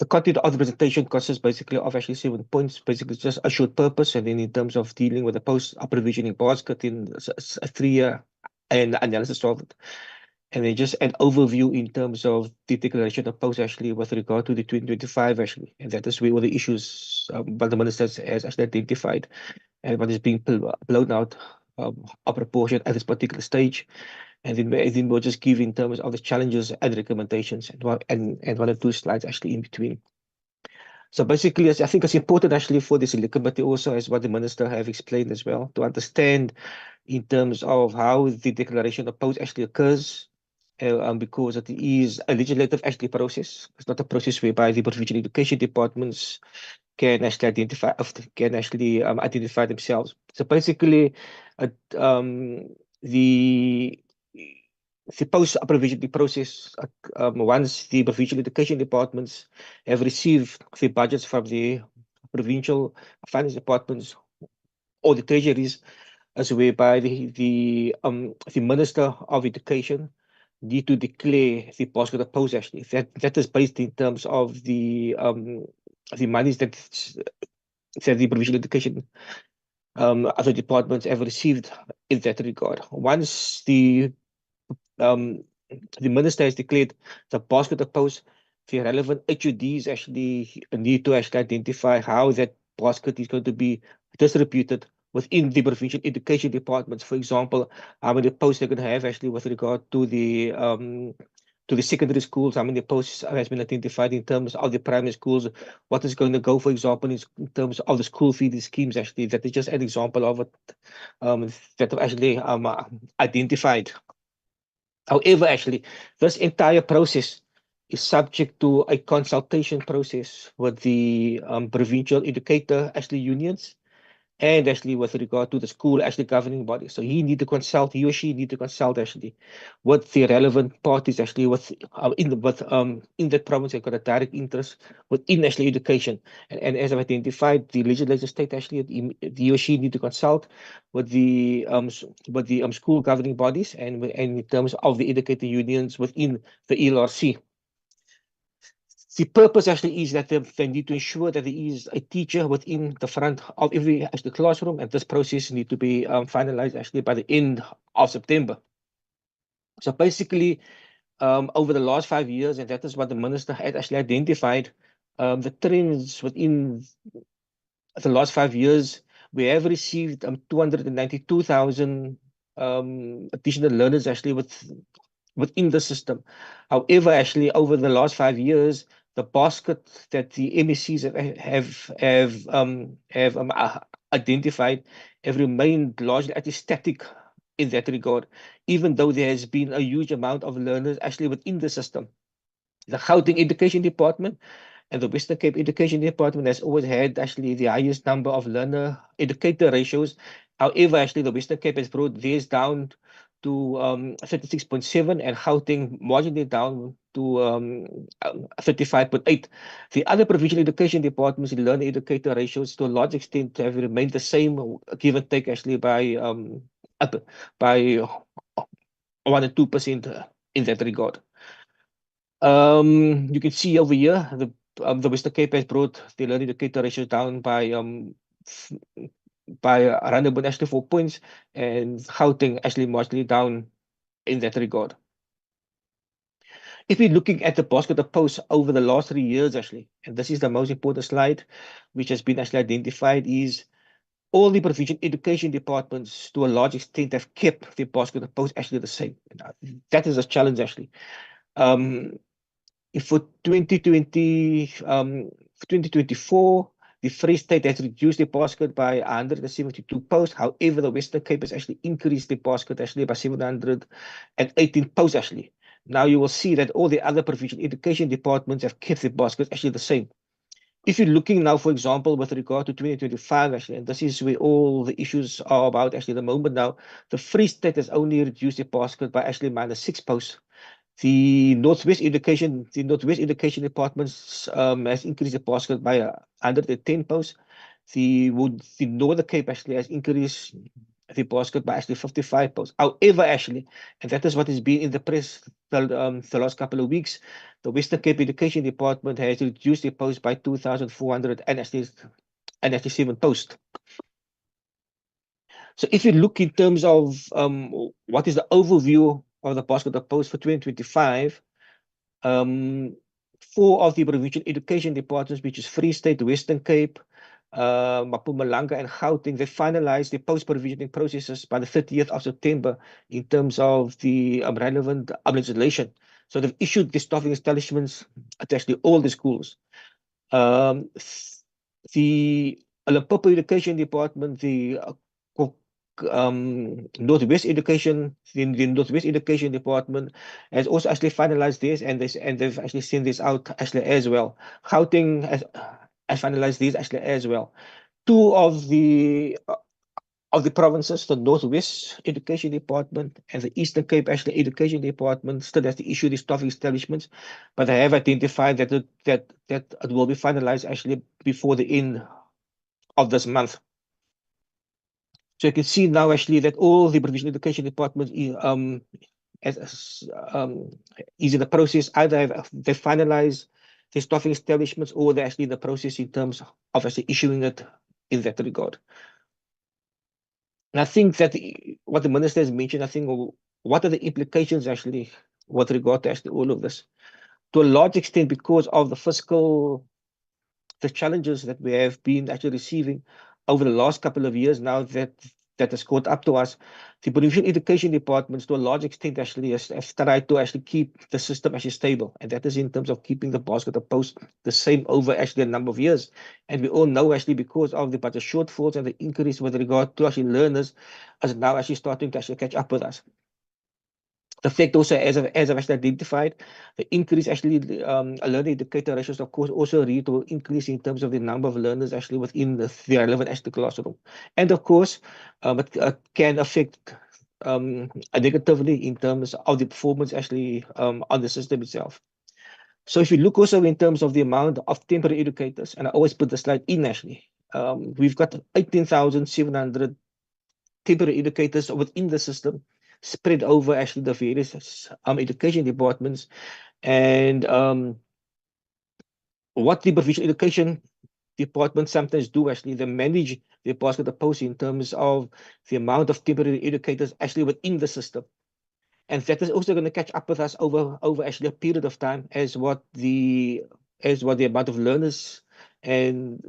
content of the presentation consists basically of actually 7 points, basically just a short purpose, and then in terms of dealing with the post provisioning basket in a 3-year and analysis of it. And then just an overview in terms of the declaration of post actually with regard to the 2025 actually. And that is where all the issues by the minister has actually identified and what is being blown out of proportion at this particular stage. and then we'll just give in terms of the challenges and recommendations, and one or two slides actually in between. So basically, I think it's important actually for this select committee also, as what the minister have explained as well, to understand in terms of how the declaration of post actually occurs, because it is a legislative actually process. It's not a process whereby the provincial education departments can actually identify themselves. So basically, the post-provincial process, once the provincial education departments have received the budgets from the provincial finance departments or the treasuries, as whereby the Minister of Education need to declare the basket of post actually. That is based in terms of the monies that the provincial education other departments have received in that regard. Once the minister has declared the basket of post, the relevant HODs actually need to actually identify how that basket is going to be distributed within the provincial education departments. For example, how many posts they're going to have actually with regard to the secondary schools, how many posts has been identified in terms of the primary schools, what is going to go, for example, in terms of the school feeding schemes actually. That is just an example of it that are actually identified. However, actually, this entire process is subject to a consultation process with the provincial educator actually unions, and actually with regard to the school actually governing body. So he or she need to consult actually with the relevant parties actually in that province that got a direct interest within actually education. And as I've identified, the legislative state actually he or she need to consult with the school governing bodies and in terms of the educator unions within the ELRC. The purpose actually is that they need to ensure that there is a teacher within the front of every actually classroom, and this process need to be finalized actually by the end of September. So basically, over the last 5 years, and that is what the minister had actually identified, the trends within the last 5 years, we have received 292,000 additional learners actually within the system. However, actually, over the last 5 years, the basket that the MECs have identified have remained largely at a static in that regard, even though there has been a huge amount of learners actually within the system. The Gauteng Education Department and the Western Cape Education Department has always had actually the highest number of learner educator ratios. However, actually, the Western Cape has brought theirs down to 36.7 and Gauteng marginally down to 35.8. The other provincial education departments in learner educator ratios to a large extent have remained the same, give and take actually by 1 or 2% in that regard. You can see over here the Western Cape has brought the learning educator ratios down by around about actually 4 points, and Gauteng actually marginally down in that regard. If we're looking at the basket of posts over the last 3 years actually, and this is the most important slide which has been actually identified, is all the provincial education departments to a large extent have kept the basket of posts actually the same. That is a challenge actually. If for 2024, the Free State has reduced the basket by 172 posts. However, the Western Cape has actually increased the basket actually by 718 posts actually. Now you will see that all the other provincial education departments have kept the basket actually the same. If you're looking now, for example, with regard to 2025 actually, and this is where all the issues are about actually at the moment now, the Free State has only reduced the basket by actually -6 posts. The Northwest Education Departments has increased the basket by 110 posts. The Northern Cape actually has increased the basket by actually 55 posts. However, actually, and that is what has been in the press the last couple of weeks, the Western Cape Education Department has reduced the post by 2,487 posts. So if you look in terms of what is the overview of the basket of posts for 2025, 4 of the provincial education departments, which is Free State, Western Cape, Mpumalanga and Gauteng, they finalized the post-provisioning processes by the 30th of September in terms of the relevant legislation. So they've issued the staffing establishments at actually all the schools. The Limpopo Education Department, the Northwest Education, the Northwest Education Department has also actually finalized this, and they've actually sent this out actually as well. Gauteng has finalized this actually as well. Two of the provinces, the Northwest Education Department and the Eastern Cape actually Education Department, still has to issue these staffing establishments, but they have identified that it will be finalized actually before the end of this month. So you can see now actually that all the provincial education departments is in the process. Either they finalize the staffing establishments, or they're actually in the process in terms of actually issuing it in that regard. And I think that what the minister has mentioned, I think, what are the implications actually with regard to actually all of this? To a large extent, because of the challenges that we have been actually receiving over the last couple of years now that has caught up to us, the provincial education departments to a large extent actually has tried to actually keep the system actually stable, and that is in terms of keeping the basket of post the same over actually a number of years. And we all know actually because of the budget shortfalls and the increase with regard to actually learners is now actually starting to actually catch up with us. The fact also, as I've actually identified, the increase actually learning indicator ratios, of course, also lead to increase in terms of the number of learners actually within the relevant actually classroom. And of course, it can affect negatively in terms of the performance actually on the system itself. So if you look also in terms of the amount of temporary educators, and I always put the slide in actually, we've got 18,700 temporary educators within the system, spread over actually the various education departments. And what the provincial education department sometimes do actually, they manage the basket of posts in terms of the amount of temporary educators actually within the system. And that is also going to catch up with us over actually a period of time as what the amount of learners and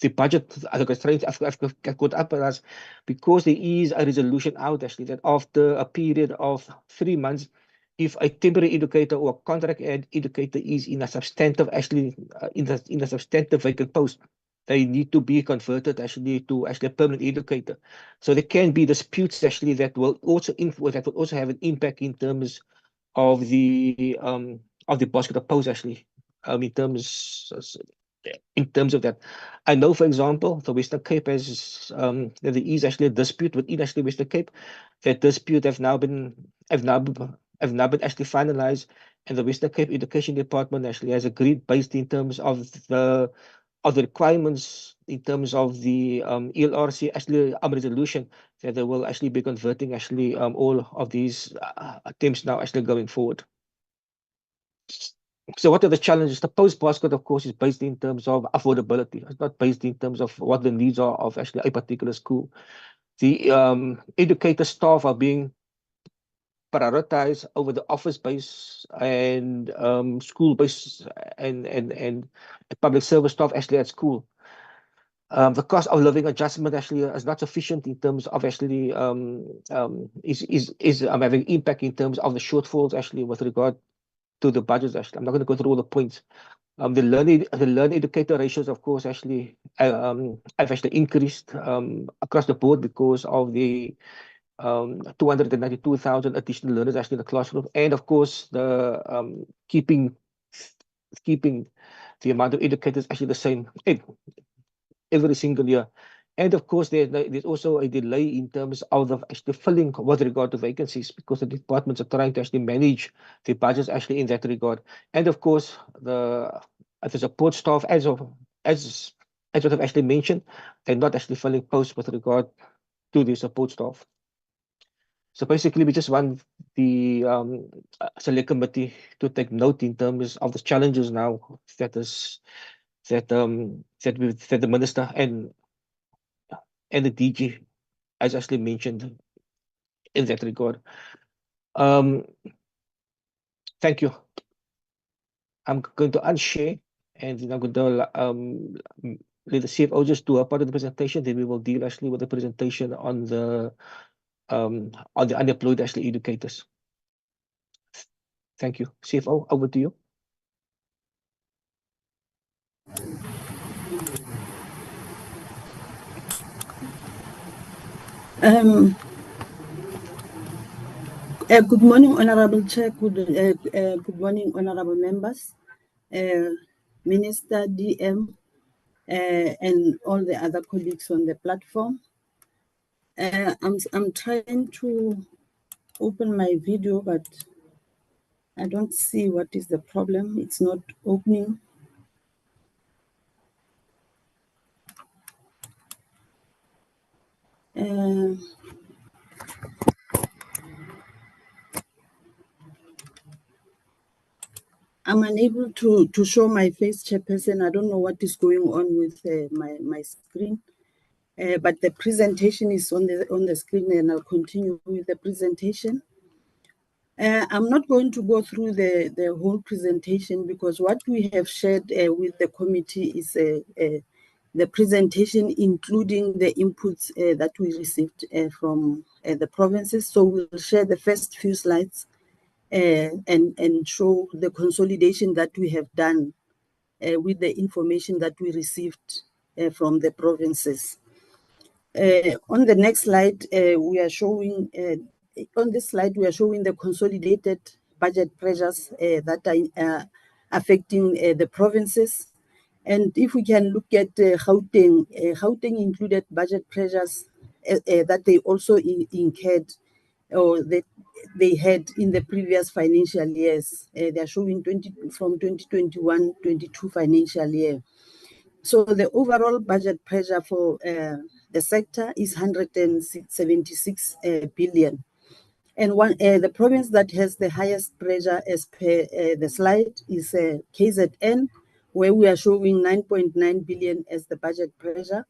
the budget constraints have caught up with us, because there is a resolution out actually that after a period of 3 months, if a temporary educator or a contract educator is in a substantive actually in a substantive vacant post, they need to be converted actually to actually a permanent educator. So there can be disputes actually that will also have an impact in terms of the basket of posts actually in terms of that. I know, for example, the Western Cape has there is actually a dispute within actually Western Cape. That dispute have now been actually finalized, and the Western Cape Education Department actually has agreed based in terms of the requirements in terms of the ELRC actually resolution, that they will actually be converting actually all of these attempts now actually going forward. So what are the challenges? The post basket, of course, is based in terms of affordability. It's not based in terms of what the needs are of actually a particular school. The educator staff are being prioritized over the office base and school base and public service staff actually at school. The cost of living adjustment actually is not sufficient in terms of actually is having impact in terms of the shortfalls actually with regard to the budgets actually. I'm not going to go through all the points. The learning educator ratios, of course, actually have actually increased across the board because of the 292,000 additional learners actually in the classroom, and of course the keeping the amount of educators actually the same every single year. And of course, there's also a delay in terms of actually filling with regard to vacancies, because the departments are trying to actually manage the budgets actually in that regard. And of course, the support staff, as what I've actually mentioned, they're not actually filling posts with regard to the support staff. So basically, we just want the select committee to take note in terms of the challenges now that the minister and the DG has actually mentioned in that regard. Thank you. I'm going to unshare, and then I'm going to let the CFO just do a part of the presentation, then we will deal actually with the presentation on the unemployed actually educators. Thank you. CFO, over to you. Good morning, Honorable Chair. Good morning, honorable members, Minister, DM, and all the other colleagues on the platform. I'm trying to open my video, but I don't see what is the problem. It's not opening. I'm unable to show my face, Chairperson. I don't know what is going on with my screen. But the presentation is on the screen, and I'll continue with the presentation. I'm not going to go through the whole presentation, because what we have shared with the committee is the presentation, including the inputs that we received from the provinces. So we'll share the first few slides and show the consolidation that we have done with the information that we received from the provinces. On the next slide, we are showing, on this slide, we are showing the consolidated budget pressures that are affecting the provinces. And if we can look at Gauteng, Gauteng included budget pressures that they also incurred, or that they had in the previous financial years. They are showing from 2021-22 financial year. So the overall budget pressure for the sector is 176 billion. And the province that has the highest pressure as per the slide is KZN, where we are showing 9.9 billion as the budget pressure,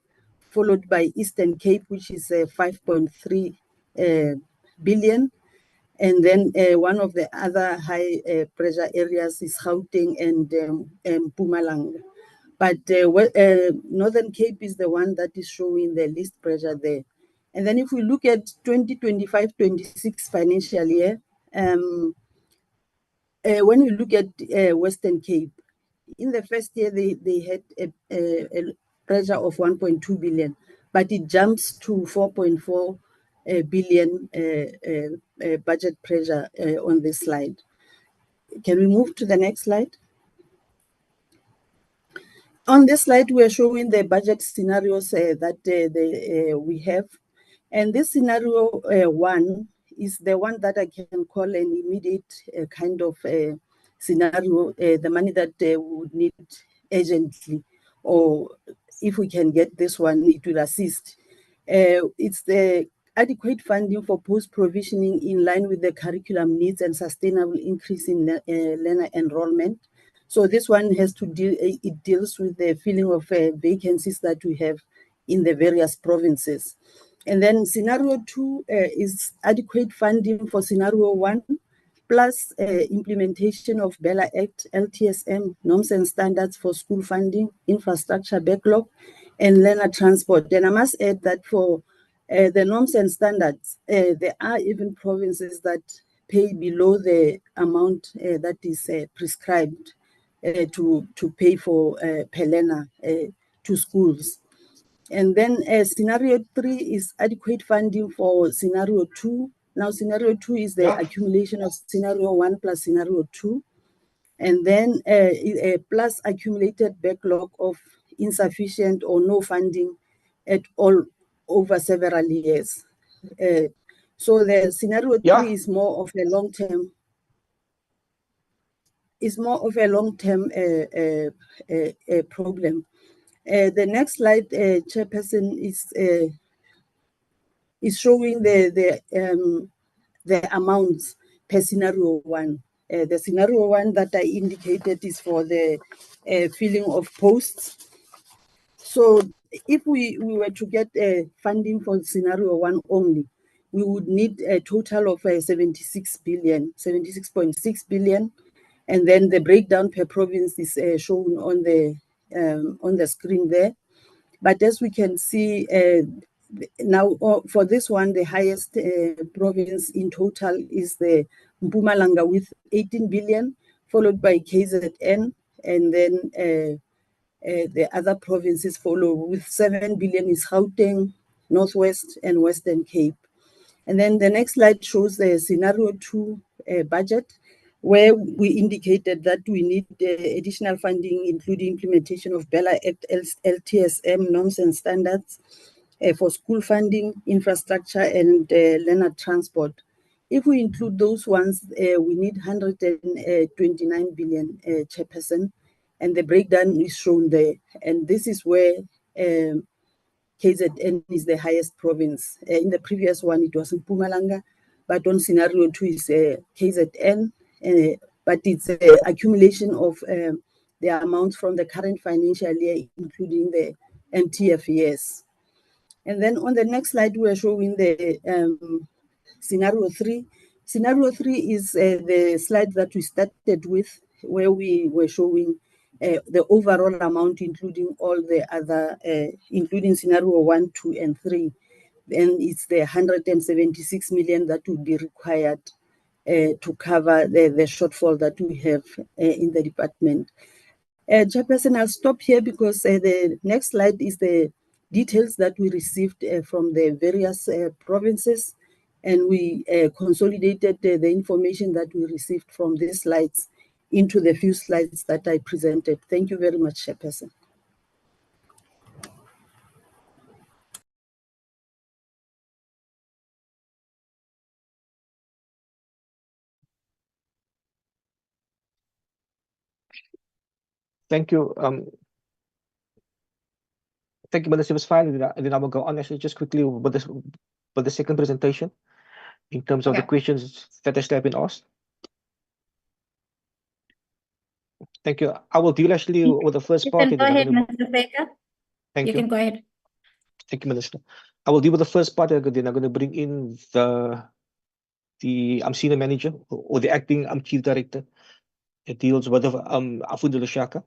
followed by Eastern Cape, which is 5.3 billion. And then one of the other high pressure areas is Gauteng and Mpumalanga. But Northern Cape is the one that is showing the least pressure there. And then if we look at 2025-26 financial year, when we look at Western Cape, in the first year, they had a pressure of 1.2 billion, but it jumps to 4.4 billion budget pressure on this slide. Can we move to the next slide? On this slide, we are showing the budget scenarios that we have. And this scenario one is the one that I can call an immediate kind of scenario, the money that we would need urgently, or if we can get this one, it will assist. It's the adequate funding for post-provisioning in line with the curriculum needs and sustainable increase in learner enrollment. So this one has to deal, it deals with the filling of vacancies that we have in the various provinces. And then scenario two is adequate funding for scenario one, plus implementation of Bella Act, LTSM, norms and standards for school funding, infrastructure backlog, and learner transport. And I must add that for the norms and standards, there are even provinces that pay below the amount that is prescribed to pay for per learner to schools. And then scenario three is adequate funding for scenario two. Now, scenario two is the accumulation of scenario one plus scenario two, and then plus accumulated backlog of insufficient or no funding at all over several years. So the scenario three is more of a long-term. Is more of a long-term problem. The next slide, Chairperson, is showing the amounts per scenario one. The scenario one that I indicated is for the filling of posts. So if we were to get funding for scenario one only, we would need a total of 76 billion, 76.6 billion. And then the breakdown per province is shown on the screen there. But as we can see now, for this one, the highest province in total is the Mpumalanga with 18 billion, followed by KZN, and then the other provinces follow with 7 billion is Gauteng, Northwest, and Western Cape. And then the next slide shows the scenario 2 budget, where we indicated that we need additional funding, including implementation of Bella Act, LTSM norms and standards for school funding, infrastructure, and learner transport. If we include those ones, we need 129 billion, Chairperson, and the breakdown is shown there. And this is where KZN is the highest province. In the previous one, it was in Mpumalanga, but on scenario 2 is KZN, but it's an accumulation of the amounts from the current financial year, including the MTF years. And then on the next slide, we are showing the scenario 3. Scenario 3 is the slide that we started with, where we were showing the overall amount, including all the other, including scenario 1, 2, and 3. Then it's the 176 million that would be required to cover the shortfall that we have in the department. Chairperson, I'll stop here because the next slide is the details that we received from the various provinces, and we consolidated the information that we received from these slides into the few slides that I presented. Thank you very much, Chairperson. Thank you. Thank you, Minister. It was fine, and then I will go on actually just quickly with the second presentation in terms of the questions that have been asked. Thank you. I will deal actually with the first part. You can go ahead, Mr. Faker. Thank you. You can go ahead. Thank you, Minister. I will deal with the first part, and then I'm going to bring in the senior manager or the acting chief director. It deals with Funza Lushaka.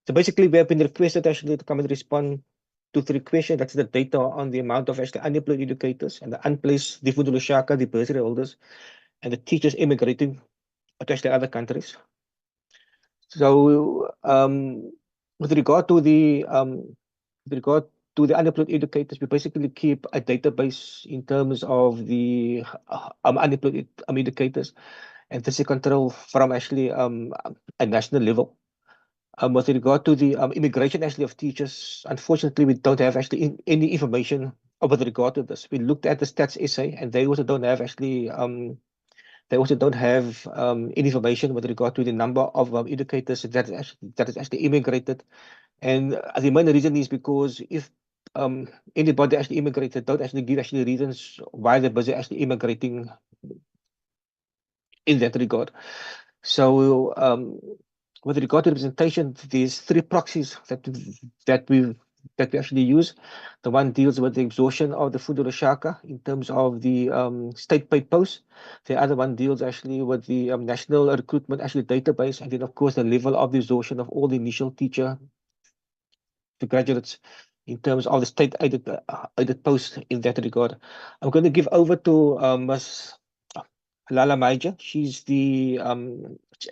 So basically, we have been requested actually to come and respond to 3 questions. That's the data on the amount of actually unemployed educators and the unplaced, the Funza Lushaka, the bursary holders, and the teachers emigrating to actually other countries. So with regard to the unemployed educators, we basically keep a database in terms of the unemployed educators, and this is controlled from actually a national level. With regard to the immigration actually of teachers, unfortunately, we don't have actually any information with regard to this. We looked at the stats essay, and they also don't have actually any information with regard to the number of educators that is actually immigrated. And the main reason is because if anybody actually immigrated, don't actually give actually reasons why they're busy actually immigrating in that regard. So with regard to representation, there's 3 proxies that we actually use. The one deals with the exhaustion of the Funza Lushaka in terms of the state paid posts. The other one deals actually with the national recruitment actually database, and then of course the level of the exhaustion of all the initial teacher to graduates in terms of the state aided posts in that regard. I'm going to give over to Ms. Lala Major. She's the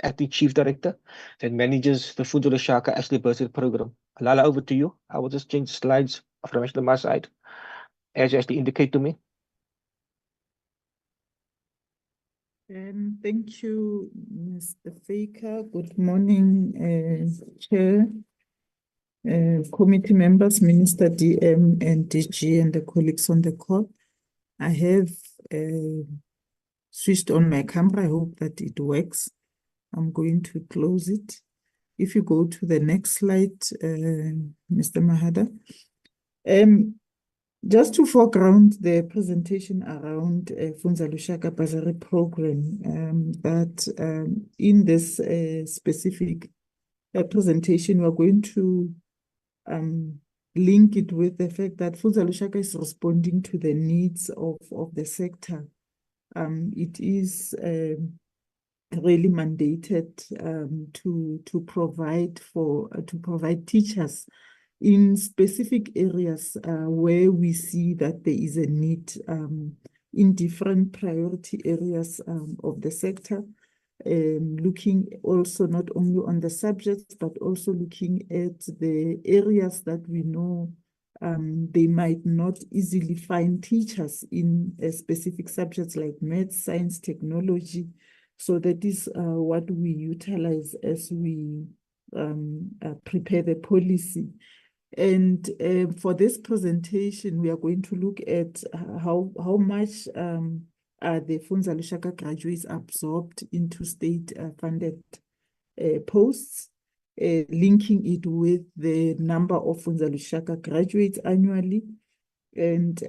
acting chief director that manages the Funza Lushaka actually bursary program. Lala, over to you. I will just change the slides from actually my side as you actually indicate to me. Thank you, Mr. Faker. Good morning, Chair, committee members, Minister DM and DG, and the colleagues on the call. I have switched on my camera. I hope that it works. I'm going to close it. If you go to the next slide, Mr. Mahada. Just to foreground the presentation around Funza Lushaka Bursary Program, that in this specific presentation, we are going to link it with the fact that Funza Lushaka is responding to the needs of the sector. It is really mandated to provide teachers in specific areas where we see that there is a need in different priority areas of the sector, looking also not only on the subjects, but also looking at the areas that we know they might not easily find teachers in specific subjects like math, science, technology. So that is what we utilize as we prepare the policy. And for this presentation, we are going to look at how much are the Funza Lushaka graduates absorbed into state funded posts, linking it with the number of Funza Lushaka graduates annually. And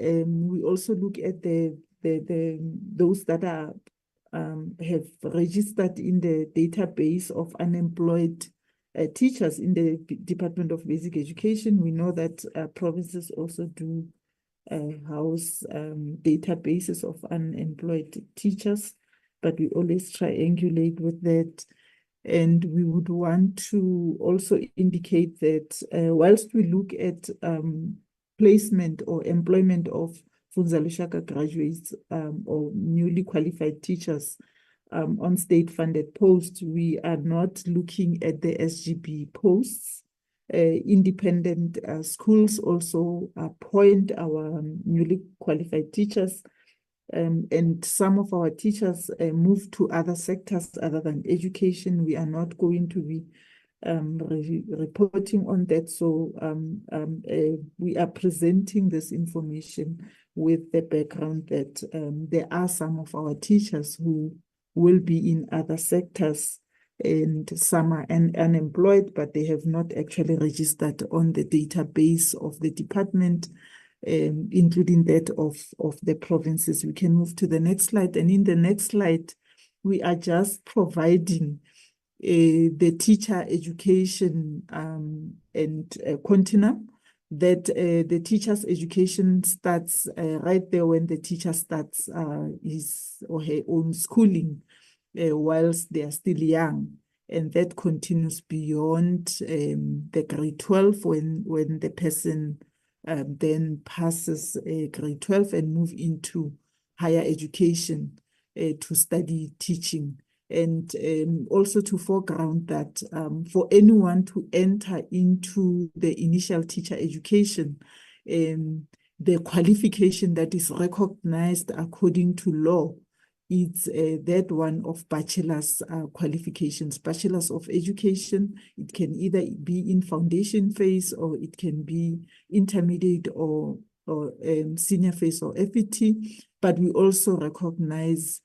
we also look at those that are have registered in the database of unemployed teachers in the Department of Basic Education. We know that provinces also do house databases of unemployed teachers, but we always triangulate with that. And we would want to also indicate that whilst we look at placement or employment of Funza Lushaka graduates or newly qualified teachers on state-funded posts, we are not looking at the SGB posts. Independent schools also appoint our newly qualified teachers, and some of our teachers move to other sectors other than education. We are not going to be reporting on that. So we are presenting this information with the background that there are some of our teachers who will be in other sectors, and some are unemployed, but they have not actually registered on the database of the department, including that of the provinces. We can move to the next slide. And in the next slide, we are just providing the teacher education and continuum, that the teacher's education starts right there when the teacher starts his or her own schooling whilst they are still young. And that continues beyond the grade 12 when the person then passes grade 12 and move into higher education to study teaching. And also to foreground that for anyone to enter into the initial teacher education, the qualification that is recognized according to law, it's that one of bachelor's qualifications, bachelor's of education. It can either be in foundation phase, or it can be intermediate or senior phase or FET. But we also recognize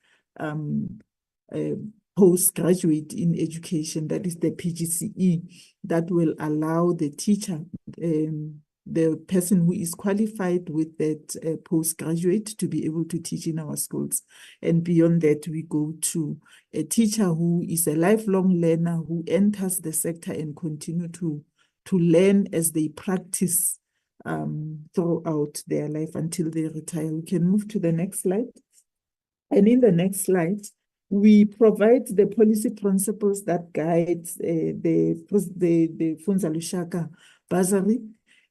postgraduate in education, that is the PGCE, that will allow the teacher, the person who is qualified with that postgraduate, to be able to teach in our schools. And beyond that, we go to a teacher who is a lifelong learner, who enters the sector and continue to learn as they practice throughout their life until they retire. We can move to the next slide. And in the next slide, we provide the policy principles that guide the Funza Lushaka Bursary.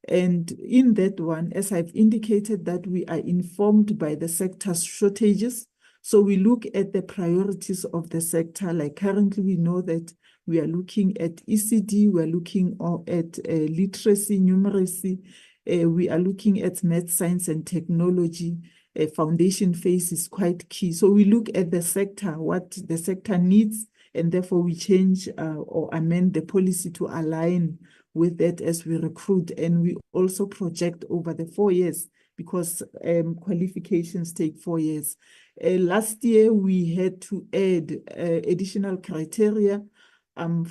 And in that one, as I've indicated, that we are informed by the sector's shortages. So we look at the priorities of the sector. Like currently, we know that we are looking at ECD, we're looking at literacy, numeracy, we are looking at math, science, and technology. Foundation phase is quite key. So we look at the sector, what the sector needs, and therefore we change or amend the policy to align with that as we recruit. And we also project over the 4 years, because qualifications take 4 years. Last year, we had to add additional criteria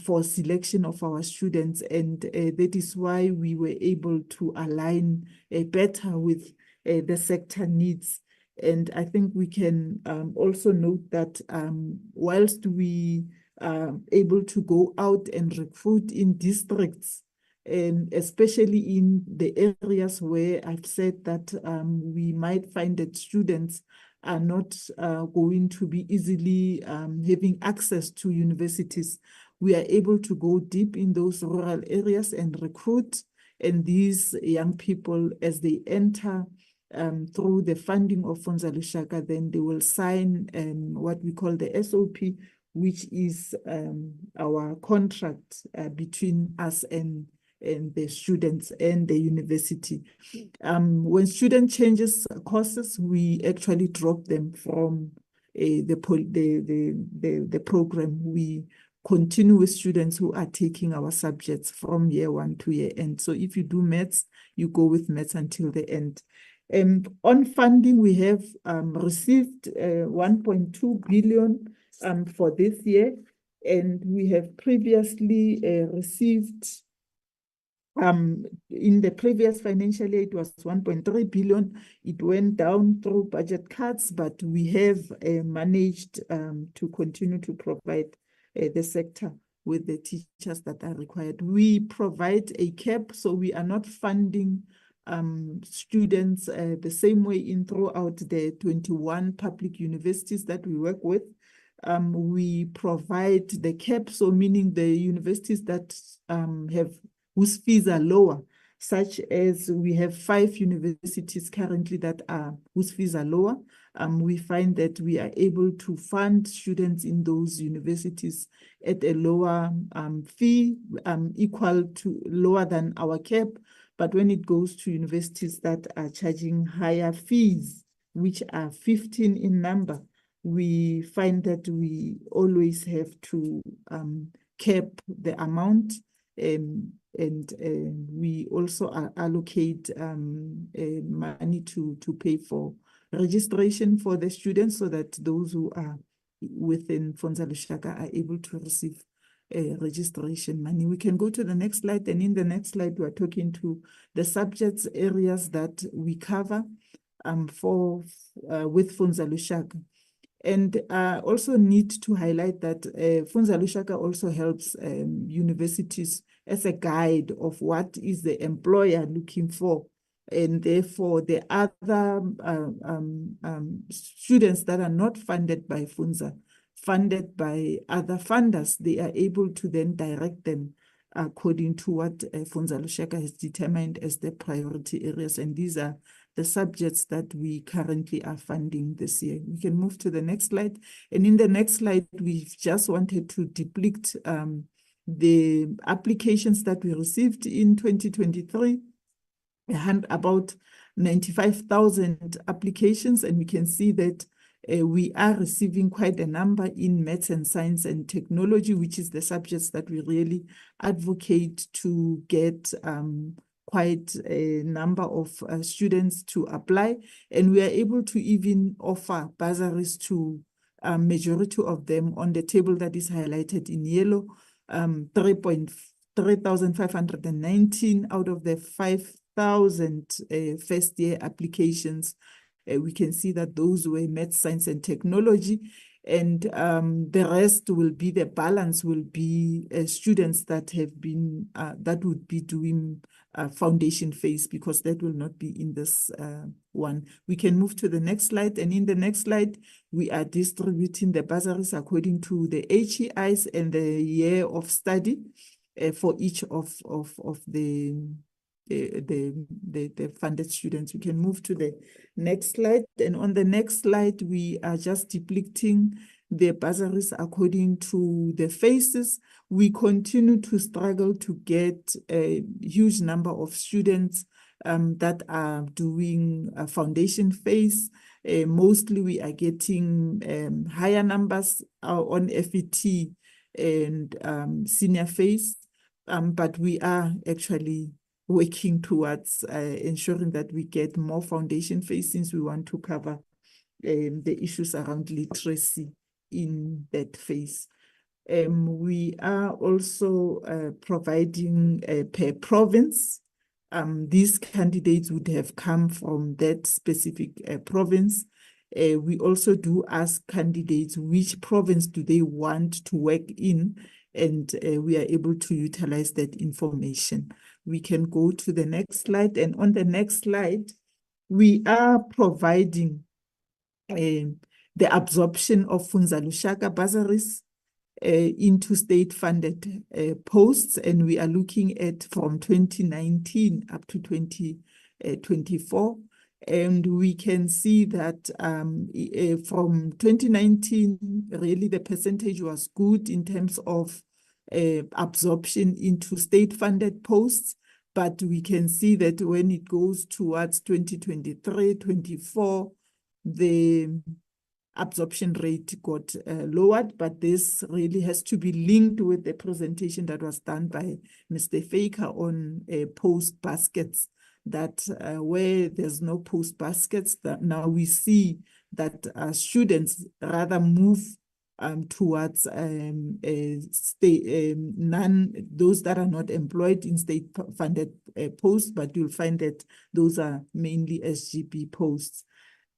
for selection of our students, and that is why we were able to align better with the sector needs. And I think we can also note that whilst we are able to go out and recruit in districts, especially in the areas where I've said that we might find that students are not going to be easily having access to universities, we are able to go deep in those rural areas and recruit And these young people, as they enter through the funding of Funza Lushaka, then they will sign what we call the SOP, which is our contract between us and the students and the university. When student changes courses, we actually drop them from the program. We continue with students who are taking our subjects from year 1 to year end. So if you do maths, you go with maths until the end. On funding, we have received 1.2 billion for this year, and we have previously received in the previous financial year, it was 1.3 billion. It went down through budget cuts, but we have managed to continue to provide the sector with the teachers that are required. We provide a cap, so we are not funding students the same way in throughout the 21 public universities that we work with. We provide the cap, so meaning the universities that whose fees are lower, such as we have 5 universities currently that are whose fees are lower. We find that we are able to fund students in those universities at a lower fee, equal to lower than our cap. But when it goes to universities that are charging higher fees, which are 15 in number, we find that we always have to cap the amount, and we also allocate money to pay for registration for the students, so that those who are within Funza Lushaka are able to receive registration money. We can go to the next slide, and in the next slide, we're talking to the subjects areas that we cover with Funza Lushaka. And also need to highlight that Funza Lushaka also helps universities as a guide of what is the employer looking for. And therefore, the other students that are not funded by Funza, funded by other funders, they are able to then direct them according to what Funza Lushaka has determined as the priority areas. And these are the subjects that we currently are funding this year. We can move to the next slide. And in the next slide, we've just wanted to depict the applications that we received in 2023, about 95,000 applications. And we can see that we are receiving quite a number in maths and science and technology, which is the subjects that we really advocate to get quite a number of students to apply. And we are able to even offer bursaries to majority of them on the table that is highlighted in yellow. 3,519 out of the 5,000 first year applications. We can see that those were math, science, and technology. And the rest will be, the balance will be students that have been, that would be doing foundation phase, because that will not be in this one. We can move to the next slide. And in the next slide, we are distributing the bursaries according to the HEIs and the year of study for each of the funded students. We can move to the next slide. And on the next slide, we are just depicting the bursaries according to the phases. We continue to struggle to get a huge number of students that are doing a foundation phase. Mostly we are getting higher numbers on FET and senior phase, but we are actually working towards ensuring that we get more foundation phase, since we want to cover the issues around literacy in that phase. We are also providing per province. These candidates would have come from that specific province. We also do ask candidates which province do they want to work in, and we are able to utilize that information. We can go to the next slide. And on the next slide, we are providing the absorption of Funza Lushaka bursaries into state-funded posts, and we are looking at from 2019 up to 2024. And we can see that from 2019, really the percentage was good in terms of absorption into state-funded posts, but we can see that when it goes towards 2023, 24, the absorption rate got lowered, but this really has to be linked with the presentation that was done by Mr. Faker on post baskets, that where there's no post baskets, that now we see that students rather move towards those that are not employed in state-funded posts, but you'll find that those are mainly SGB posts.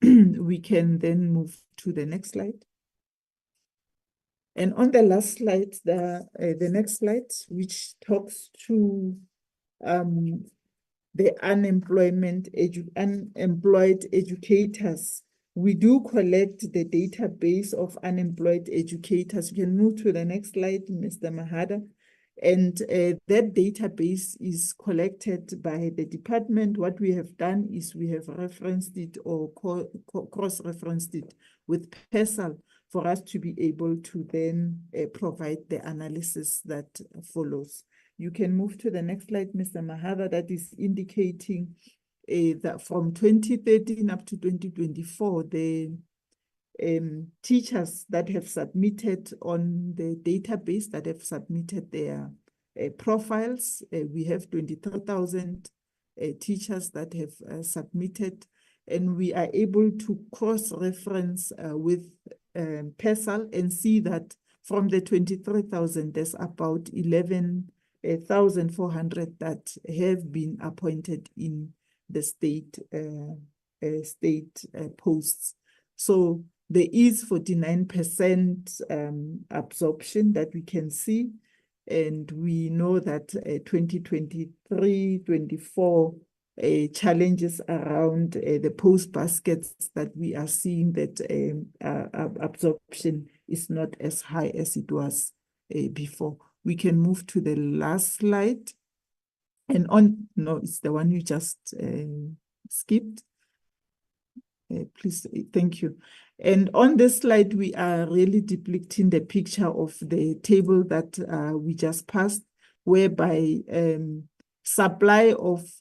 We can then move to the next slide. And on the last slide, the next slide, which talks to the unemployed educators. We do collect the database of unemployed educators. You can move to the next slide, Mr. Mahada. And that database is collected by the department. What we have done is we have referenced it or cross-referenced it with PESAL for us to be able to then provide the analysis that follows. You can move to the next slide, Mr. Mahada, that is indicating that from 2013 up to 2024, the teachers that have submitted on the database, that have submitted their profiles. We have 23,000 teachers that have submitted, and we are able to cross-reference with PESAL and see that from the 23,000, there's about 11,400 that have been appointed in the state posts. So there is 49% absorption that we can see, and we know that 2023-24 challenges around the post baskets that we are seeing, that absorption is not as high as it was before. We can move to the last slide. And no, it's the one you just skipped. Please, thank you. And on this slide, we are really depicting the picture of the table that we just passed, whereby supply of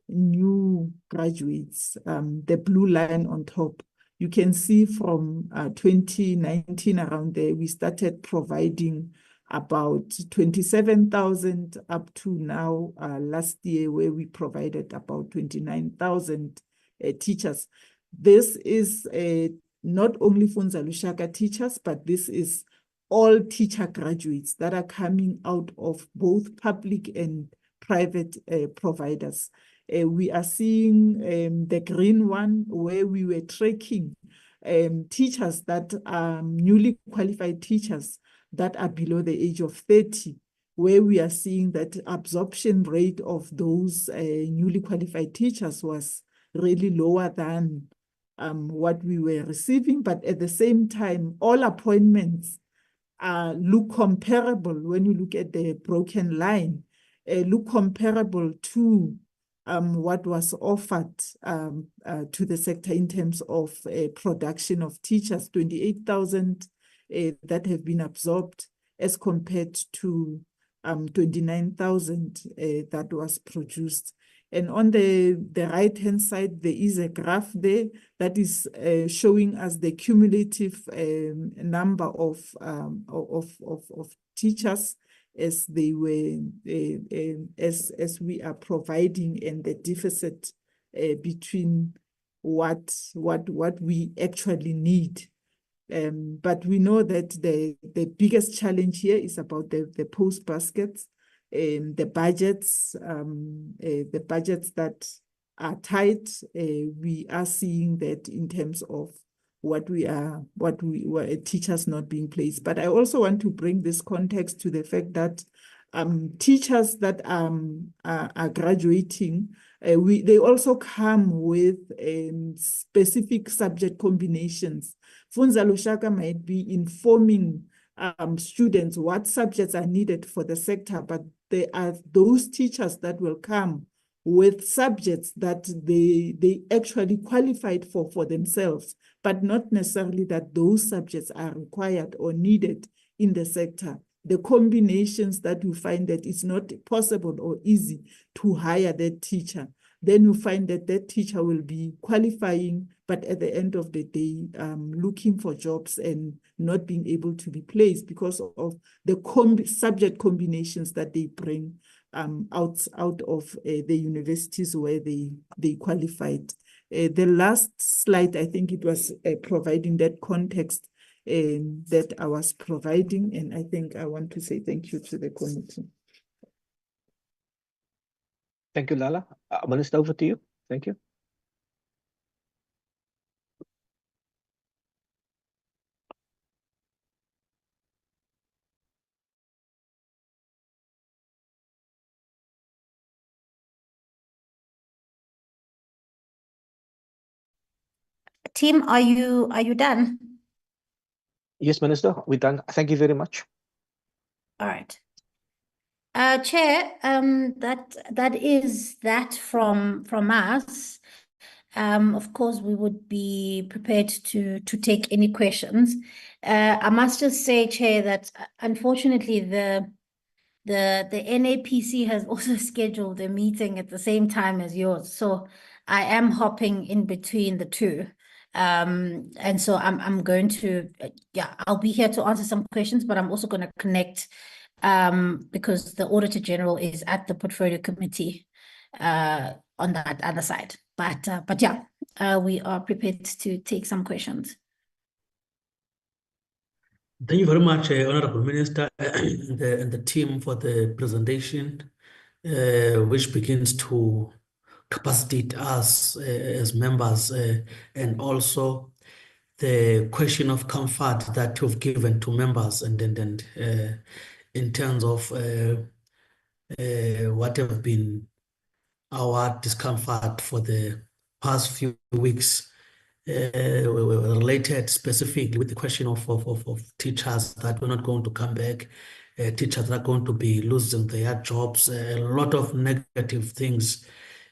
new graduates, the blue line on top, you can see from 2019 around there, we started providing about 27,000 up to now last year, where we provided about 29,000 teachers. This is not only Funza Lushaka teachers, but this is all teacher graduates that are coming out of both public and private providers. We are seeing the green one, where we were tracking teachers that are newly qualified teachers that are below the age of 30, where we are seeing that absorption rate of those newly qualified teachers was really lower than what we were receiving. But at the same time, all appointments look comparable when you look at the broken line, look comparable to what was offered to the sector in terms of production of teachers, 28,000 that have been absorbed as compared to 29,000 that was produced. And on the right-hand side, there is a graph there that is showing us the cumulative number of teachers as they were, as we are providing, and the deficit between what we actually need. But we know that the biggest challenge here is about the post baskets, the budgets that are tight. We are seeing that in terms of what teachers not being placed. But I also want to bring this context to the fact that teachers that are graduating, they also come with specific subject combinations. Funza Lushaka might be informing students, what subjects are needed for the sector, but there are those teachers that will come with subjects that they actually qualified for themselves, but not necessarily that those subjects are required or needed in the sector. The combinations that you find that it's not possible or easy to hire that teacher, then you find that that teacher will be qualifying, but at the end of the day, looking for jobs and not being able to be placed because of the subject combinations that they bring out of the universities where they qualified. The last slide, I think it was providing that context that I was providing, and I think I want to say thank you to the committee. Thank you, Lala. Minister, over to you. Thank you. Team, are you done? Yes, Minister, we're done. Thank you very much. All right. Chair, that is that from us. Of course, we would be prepared to take any questions. I must just say, Chair, that unfortunately the NAPC has also scheduled a meeting at the same time as yours, so I am hopping in between the two. And so I'm going to, I'll be here to answer some questions, but I'm also going to connect because the Auditor General is at the Portfolio Committee on that other side. But yeah, we are prepared to take some questions. Thank you very much, Honorable Minister and the team for the presentation, which begins to capacitate us as members and also the question of comfort that you've given to members and in terms of what have been our discomfort for the past few weeks related specifically with the question of teachers that were not going to come back, teachers that are going to be losing their jobs, a lot of negative things.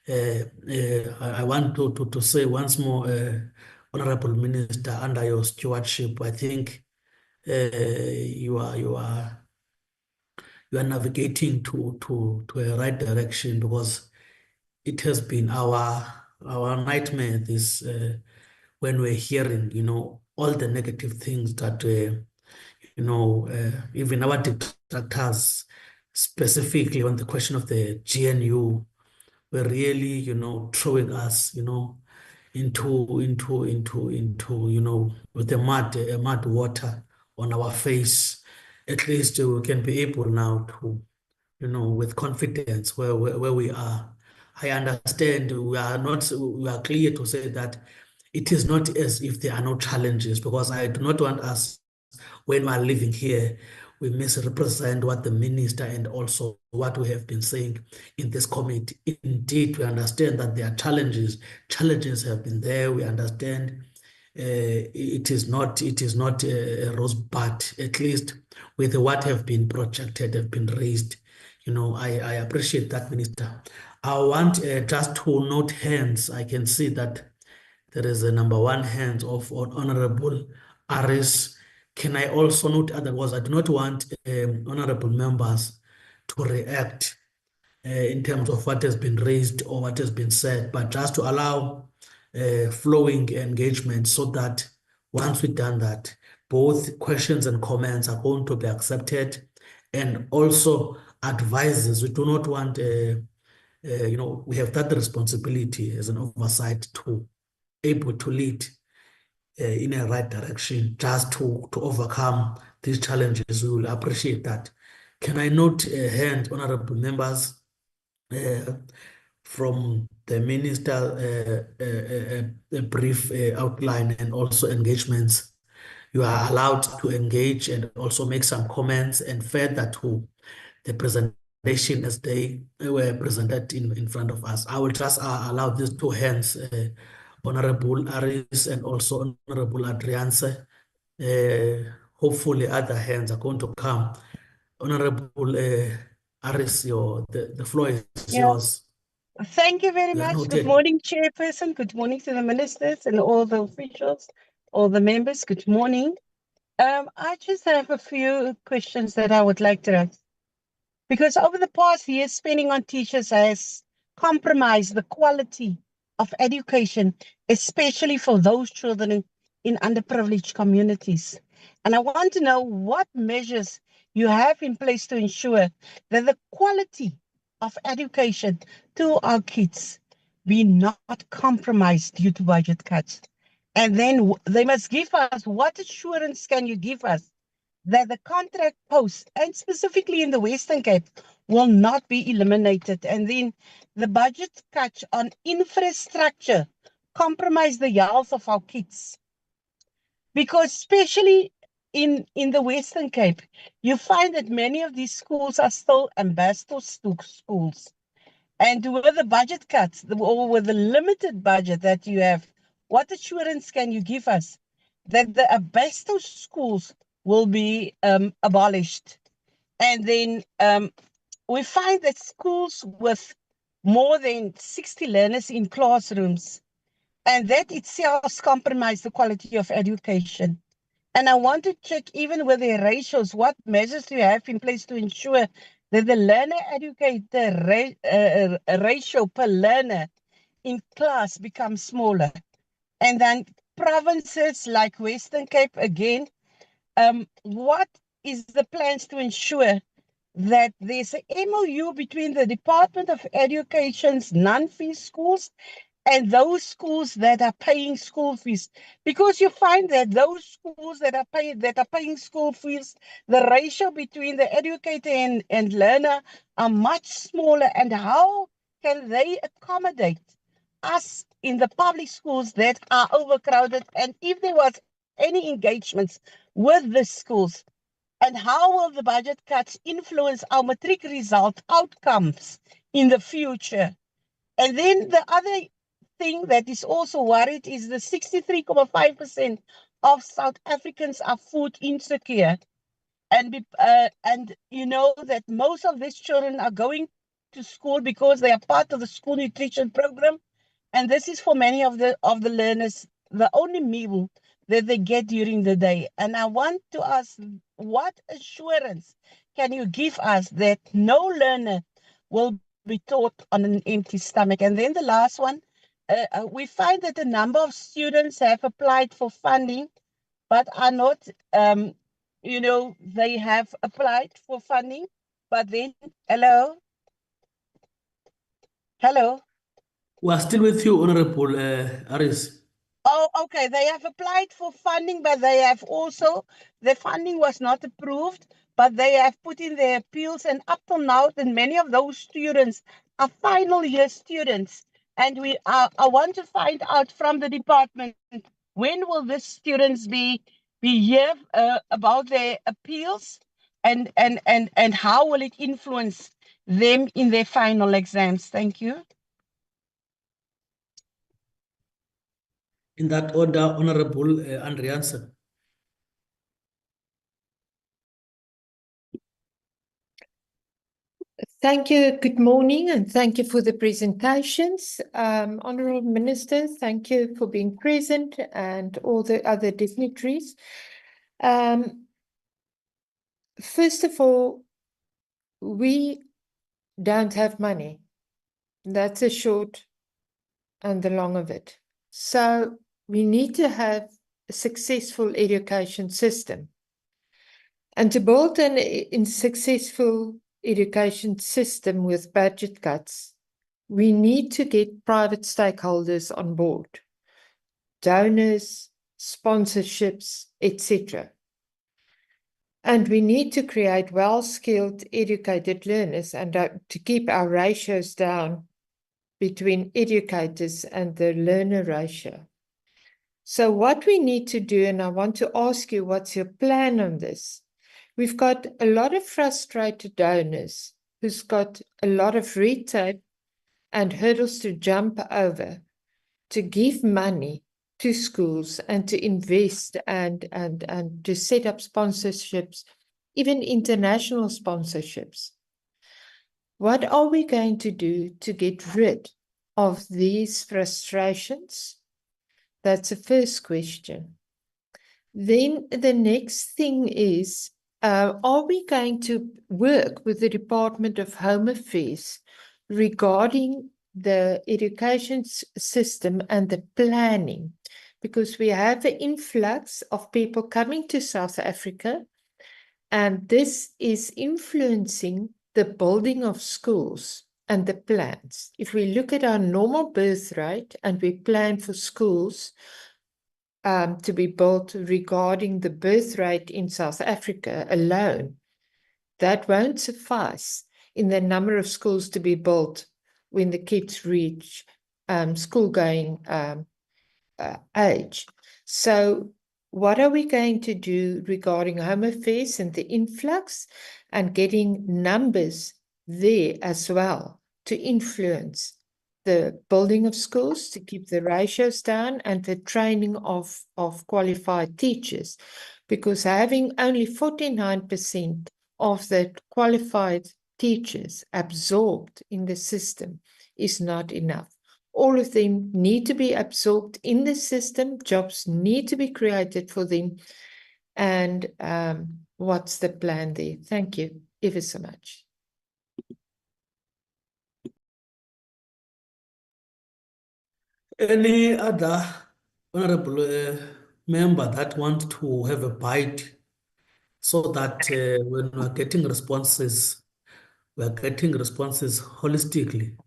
I want to say once more, Honorable Minister, under your stewardship, I think you are navigating to a right direction, because it has been our nightmare this when we're hearing, all the negative things that even our detractors, specifically on the question of the GNU, were really, throwing us, into with the mud water on our face. At least we can be able now to, with confidence where we are. I understand we are clear to say that it is not as if there are no challenges, because I do not want us, when we are living here, we misrepresent what the minister and also what we have been saying in this committee. Indeed, we understand that there are challenges. Challenges have been there. We understand it is not a rosebud, at least with what have been projected, have been raised. I appreciate that, Minister. I want just to note hands. I can see that there is a number one hand of Honorable Aris. Can I also note otherwise? I do not want honorable members to react in terms of what has been raised or what has been said, but just to allow flowing engagement, so that once we've done that, both questions and comments are going to be accepted, and also advices. We do not want, we have that responsibility as an oversight to able to lead in a right direction, just to overcome these challenges. We will appreciate that. Can I note a hand, honorable members, from the minister, a brief outline and also engagements? You are allowed to engage and also make some comments and further to the presentation as they were presented in front of us. I will just allow these two hands, Honorable Aris and also Honorable Adrianse, hopefully other hands are going to come. Honorable Aris, the floor is yours. Thank you very You are much. Good noted. morning, Chairperson. Good morning to the ministers and all the officials, all the members. Good morning. I just have a few questions that I would like to ask. Because over the past year, spending on teachers has compromised the quality of education, especially for those children in underprivileged communities. And I want to know what measures you have in place to ensure that the quality of education to our kids be not compromised due to budget cuts. And then they must give us, what assurance can you give us that the contract post, and specifically in the Western Cape, will not be eliminated? And then the budget cuts on infrastructure compromise the health of our kids. Because especially in the Western Cape, you find that many of these schools are still ambassador schools. And with the budget cuts, or with the limited budget that you have, what assurance can you give us that the ambassador schools will be abolished? And then we find that schools with more than 60 learners in classrooms, and that itself compromises the quality of education. And I want to check, even with the ratios, what measures do you have in place to ensure that the learner-educator ratio per learner in class becomes smaller? And then provinces like Western Cape, again, what is the plans to ensure that there's an MOU between the Department of Education's non-fee schools and those schools that are paying school fees? Because you find that those schools that are paying school fees, the ratio between the educator and learner are much smaller. And how can they accommodate us in the public schools that are overcrowded? And if there was any engagements with the schools, and how will the budget cuts influence our matric result outcomes in the future? And then the other thing that is also worried is the 63.5% of South Africans are food insecure. And you know that most of these children are going to school because they are part of the school nutrition program. And this is for many of the learners, the only meal that they get during the day. And I want to ask, what assurance can you give us that no learner will be taught on an empty stomach? And then the last one, we find that a number of students have applied for funding, but are not, they have applied for funding, but then, hello? We are still with you, Honorable Aris. Oh, okay. They have applied for funding, but they have also, the funding was not approved, but they have put in their appeals. And up till now, and many of those students are final year students. And I want to find out from the department, when will these students be here about their appeals, and how will it influence them in their final exams? Thank you. In that order, Honorable Andriansen. Thank you. Good morning, and thank you for the presentations. Honorable Minister, thank you for being present, and all the other dignitaries. First of all, we don't have money. That's the short and the long of it. So we need to have a successful education system. And to build a successful education system with budget cuts, we need to get private stakeholders on board, donors, sponsorships, etc. And we need to create well-skilled, educated learners, and to keep our ratios down between educators and the learner ratio. So what we need to do, and I want to ask you, what's your plan on this? We've got a lot of frustrated donors who's got a lot of red tape and hurdles to jump over to give money to schools and to invest and to set up sponsorships, even international sponsorships. What are we going to do to get rid of these frustrations? That's the first question. Then the next thing is, are we going to work with the Department of Home Affairs regarding the education system and the planning? Because we have an influx of people coming to South Africa, and this is influencing the building of schools and the plans. If we look at our normal birth rate and we plan for schools to be built regarding the birth rate in South Africa alone, that won't suffice in the number of schools to be built when the kids reach school-going age. So what are we going to do regarding Home Affairs and the influx and getting numbers there as well to influence the building of schools, to keep the ratios down, and the training of qualified teachers? Because having only 49% of the qualified teachers absorbed in the system is not enough. All of them need to be absorbed in the system. Jobs need to be created for them. And what's the plan there? Thank you ever so much. Any other honorable member that wants to have a bite so that when we are getting responses, we are getting responses holistically?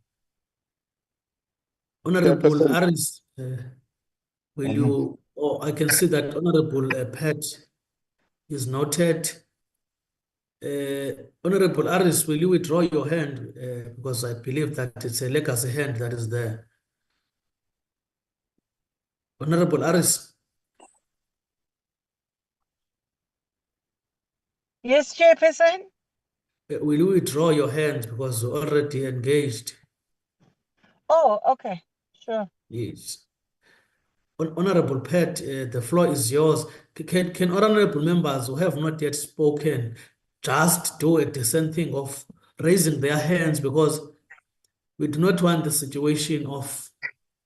Honorable Aris, will you, I can see that Honorable Pat is noted. Honorable Aris, will you withdraw your hand? Because I believe that it's a legacy hand that is there. Honorable Aris. Yes, Chairperson. Will you withdraw your hand because you're already engaged? Oh, okay, sure. Yes. Honorable Pat, the floor is yours. Can honorable members who have not yet spoken just do a decent thing of raising their hands, because we do not want the situation of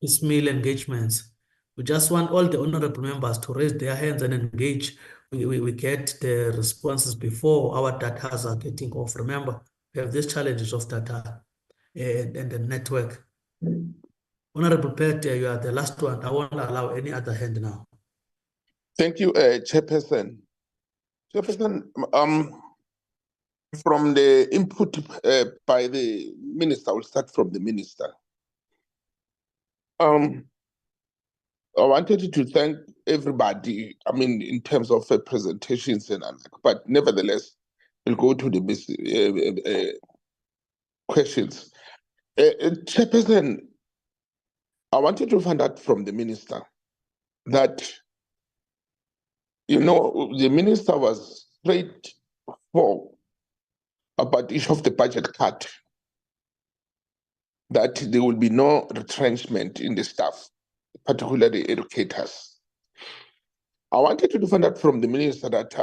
piecemeal engagements. We just want all the honorable members to raise their hands and engage. We get the responses before our data are getting off. Remember, we have these challenges of data and the network. Honorable Pat, you are the last one. I won't allow any other hand now. Thank you, Chairperson. Chairperson, from the input by the minister, I will start from the minister. I wanted to thank everybody, I mean, in terms of presentations, but nevertheless, we'll go to the questions. Chairperson, I wanted to find out from the minister that, you know, the minister was straightforward about the issue of the budget cut, that there will be no retrenchment in the staff, particularly educators. I wanted to find out from the minister that,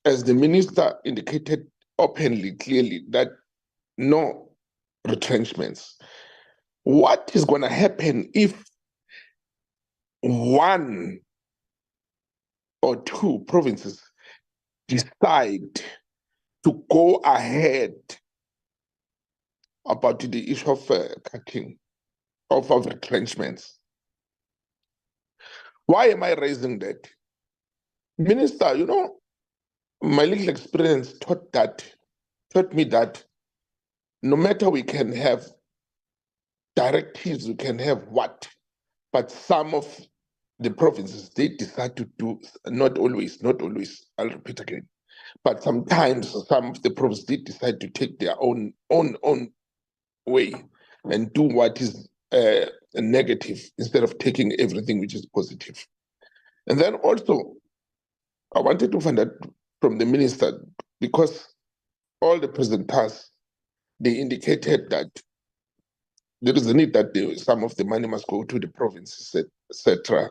as the minister indicated openly, clearly, that no retrenchments. What is going to happen if one or two provinces decide to go ahead about the issue of cutting, of retrenchments? Why am I raising that? Minister, you know, my little experience taught me that no matter we can have directives, we can have what, but some of the provinces, they decide to do, not always, I'll repeat again, but sometimes some of the provinces, they decide to take their own way and do what is negative instead of taking everything which is positive. And then also, I wanted to find out from the minister, because all the presenters, they indicated that there is a need that some of the money must go to the provinces, etc.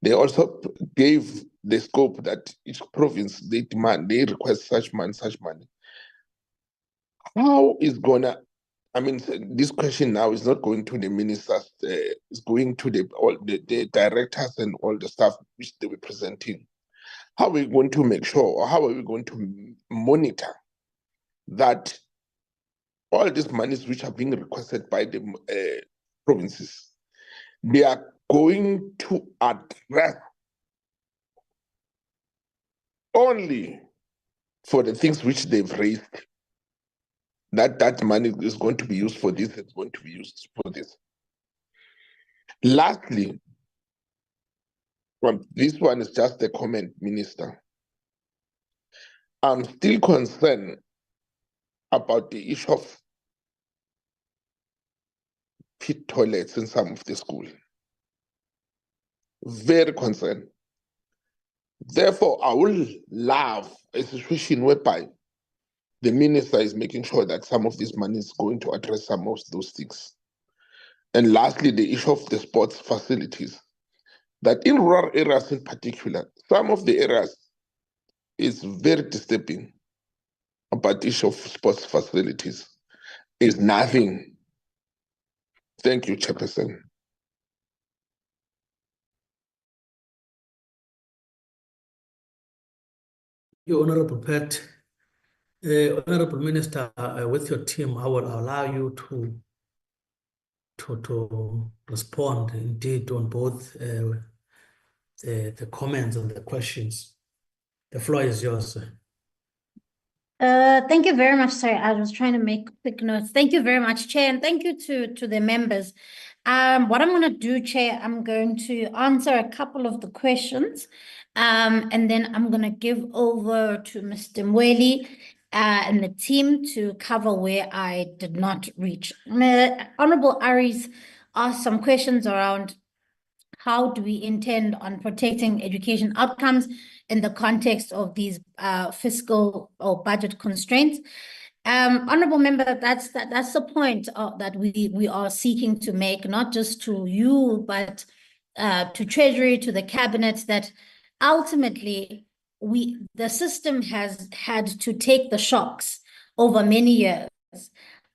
They also gave the scope that each province, they request such money. How is gonna, I mean, this question now is not going to the ministers, it's going to all the directors and all the staff which they were presenting. How are we going to make sure, or how are we going to monitor that all these monies which are being requested by the provinces, they are going to address only for the things which they've raised, that money is going to be used for this, it's going to be used for this. Lastly, this one is just a comment, Minister. I'm still concerned about the issue of pit toilets in some of the schools. Very concerned. Therefore, I will love a situation whereby the minister is making sure that some of this money is going to address some of those things. And lastly, the issue of the sports facilities. That in rural areas in particular, some of the areas is very disturbing about the issue of sports facilities. Is nothing. Thank you, Chairperson. You, Honorable Pat. Honorable Minister, with your team, I will allow you to respond indeed on both the comments and the questions. The floor is yours, sir. Thank you very much, sir. I was trying to make quick notes. Thank you very much, Chair, and thank you to the members. What I'm going to do, Chair, I'm going to answer a couple of the questions, and then I'm going to give over to Mr. Mweli and the team to cover where I did not reach. Honorable Aris asked some questions around how do we intend on protecting education outcomes in the context of these fiscal or budget constraints. Honorable member, that's the point that we are seeking to make, not just to you, but to Treasury, to the cabinet, that ultimately the system has had to take the shocks over many years,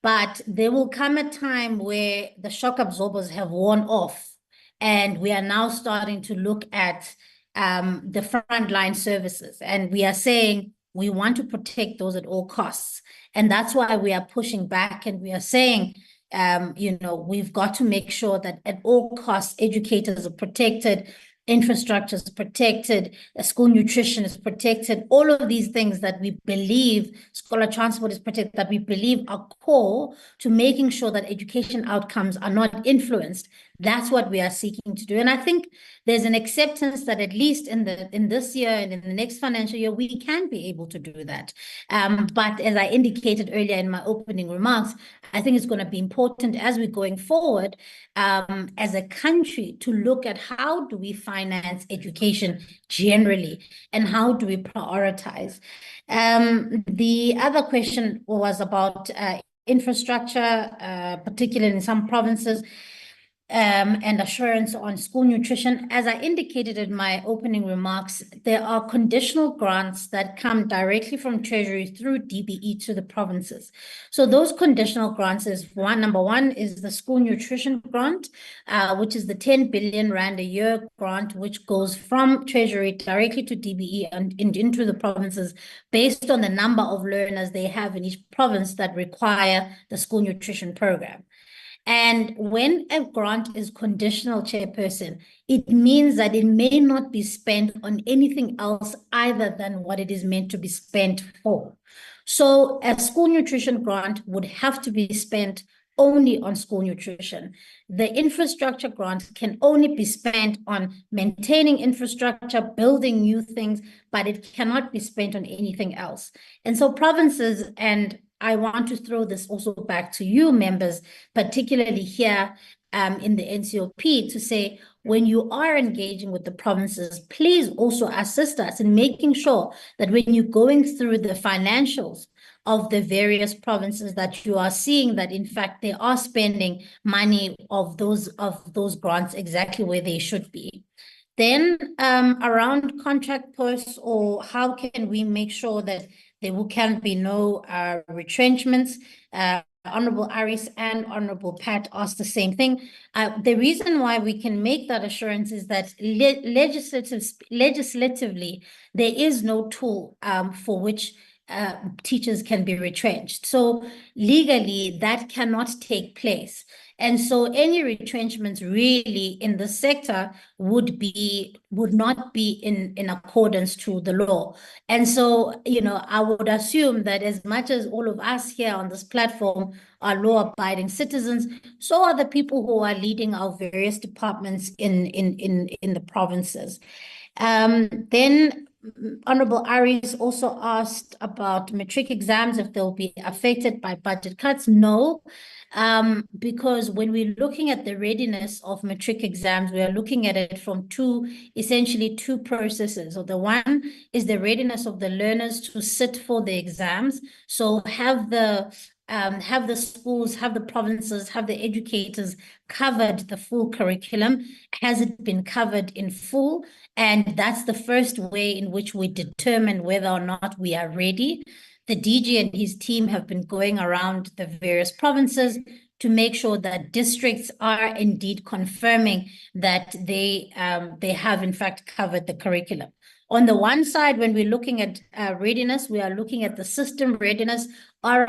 but there will come a time where the shock absorbers have worn off, and we are now starting to look at the frontline services, and we are saying we want to protect those at all costs. And that's why we are pushing back, and we are saying, we've got to make sure that at all costs, educators are protected, infrastructure is protected, school nutrition is protected, all of these things that we believe, scholar transport is protected, that we believe are core to making sure that education outcomes are not influenced. That's what we are seeking to do. And I think there's an acceptance that at least in this year and in the next financial year, we can be able to do that. But as I indicated earlier in my opening remarks, I think it's going to be important as we're going forward as a country to look at how do we finance education generally and how do we prioritize. The other question was about infrastructure, particularly in some provinces, and assurance on school nutrition. As I indicated in my opening remarks, there are conditional grants that come directly from Treasury through DBE to the provinces. So those conditional grants is number one is the school nutrition grant, which is the 10 billion rand a year grant, which goes from Treasury directly to DBE and into the provinces based on the number of learners they have in each province that require the school nutrition program. And when a grant is conditional, Chairperson, it means that it may not be spent on anything else other than what it is meant to be spent for. So a school nutrition grant would have to be spent only on school nutrition. The infrastructure grant can only be spent on maintaining infrastructure, building new things, but it cannot be spent on anything else. And so provinces, and I want to throw this also back to you members, particularly here in the NCOP, to say, when you are engaging with the provinces, please also assist us in making sure that when you're going through the financials of the various provinces that you are seeing that in fact they are spending money of those grants exactly where they should be. Then around contract posts, or how can we make sure that there can be no retrenchments? Honorable Aris and Honorable Pat asked the same thing. The reason why we can make that assurance is that legislatively, there is no tool for which teachers can be retrenched. So legally, that cannot take place. And so any retrenchments really in the sector would not be in accordance to the law. And so, I would assume that as much as all of us here on this platform are law-abiding citizens, so are the people who are leading our various departments in the provinces. Then Honorable Aris also asked about matric exams, if they'll be affected by budget cuts. No, because when we're looking at the readiness of matric exams, we are looking at it from essentially two processes. So the one is the readiness of the learners to sit for the exams. So have the schools, have the provinces, have the educators covered the full curriculum? Has it been covered in full? And that's the first way in which we determine whether or not we are ready. The DG and his team have been going around the various provinces to make sure that districts are indeed confirming that they have in fact covered the curriculum. On the one side, when we're looking at readiness, we are looking at the system readiness. Are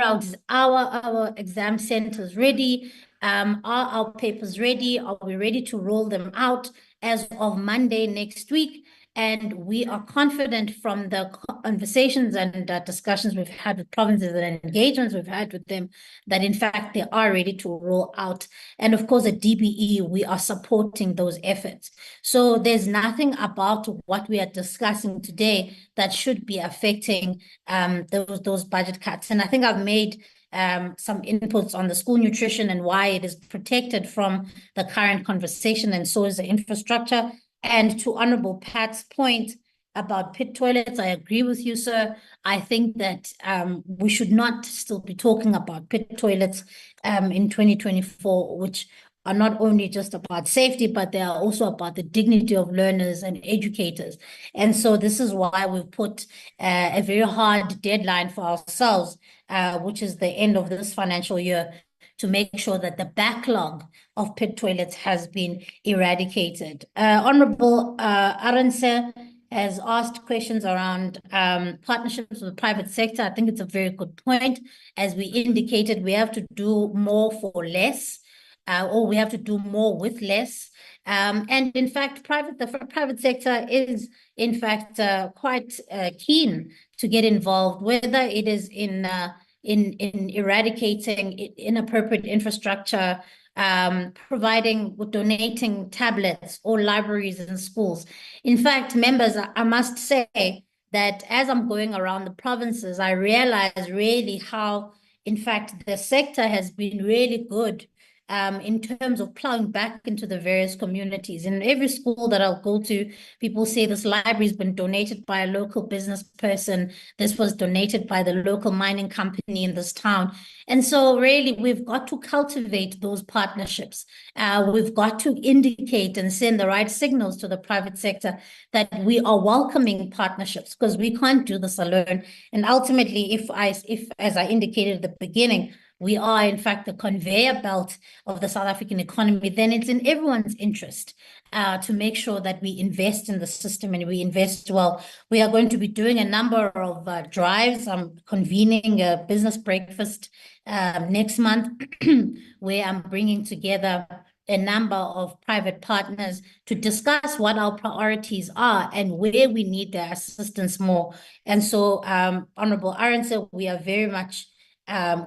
our exam centers ready? Are our papers ready? Are we ready to roll them out as of Monday next week? And we are confident from the conversations and discussions we've had with provinces and engagements we've had with them that in fact they are ready to roll out. And of course at DBE, we are supporting those efforts. So there's nothing about what we are discussing today that should be affecting those budget cuts. And I think I've made some inputs on the school nutrition and why it is protected from the current conversation, and so is the infrastructure. And to Honorable Pat's point about pit toilets, I agree with you, sir. I think that we should not still be talking about pit toilets in 2024, which are not only just about safety, but they are also about the dignity of learners and educators. And so this is why we've put a very hard deadline for ourselves, which is the end of this financial year, to make sure that the backlog of pit toilets has been eradicated. Honorable Arendse has asked questions around partnerships with the private sector. I think it's a very good point. As we indicated, we have to do more for less, or we have to do more with less. And in fact, the private sector is in fact quite keen to get involved, whether it is in eradicating inappropriate infrastructure, donating tablets or libraries in schools. In fact, members, I must say that as I'm going around the provinces, I realize really how, in fact, the sector has been really good in terms of plowing back into the various communities. In every school that I'll go to, people say this library's been donated by a local business person. This was donated by the local mining company in this town. And so really, we've got to cultivate those partnerships. We've got to indicate and send the right signals to the private sector that we are welcoming partnerships, because we can't do this alone. And ultimately, if as I indicated at the beginning, we are, in fact, the conveyor belt of the South African economy, then it's in everyone's interest to make sure that we invest in the system and we invest well. We are going to be doing a number of drives. I'm convening a business breakfast next month where I'm bringing together a number of private partners to discuss what our priorities are and where we need their assistance more. And so, Honorable Arendse, we are very much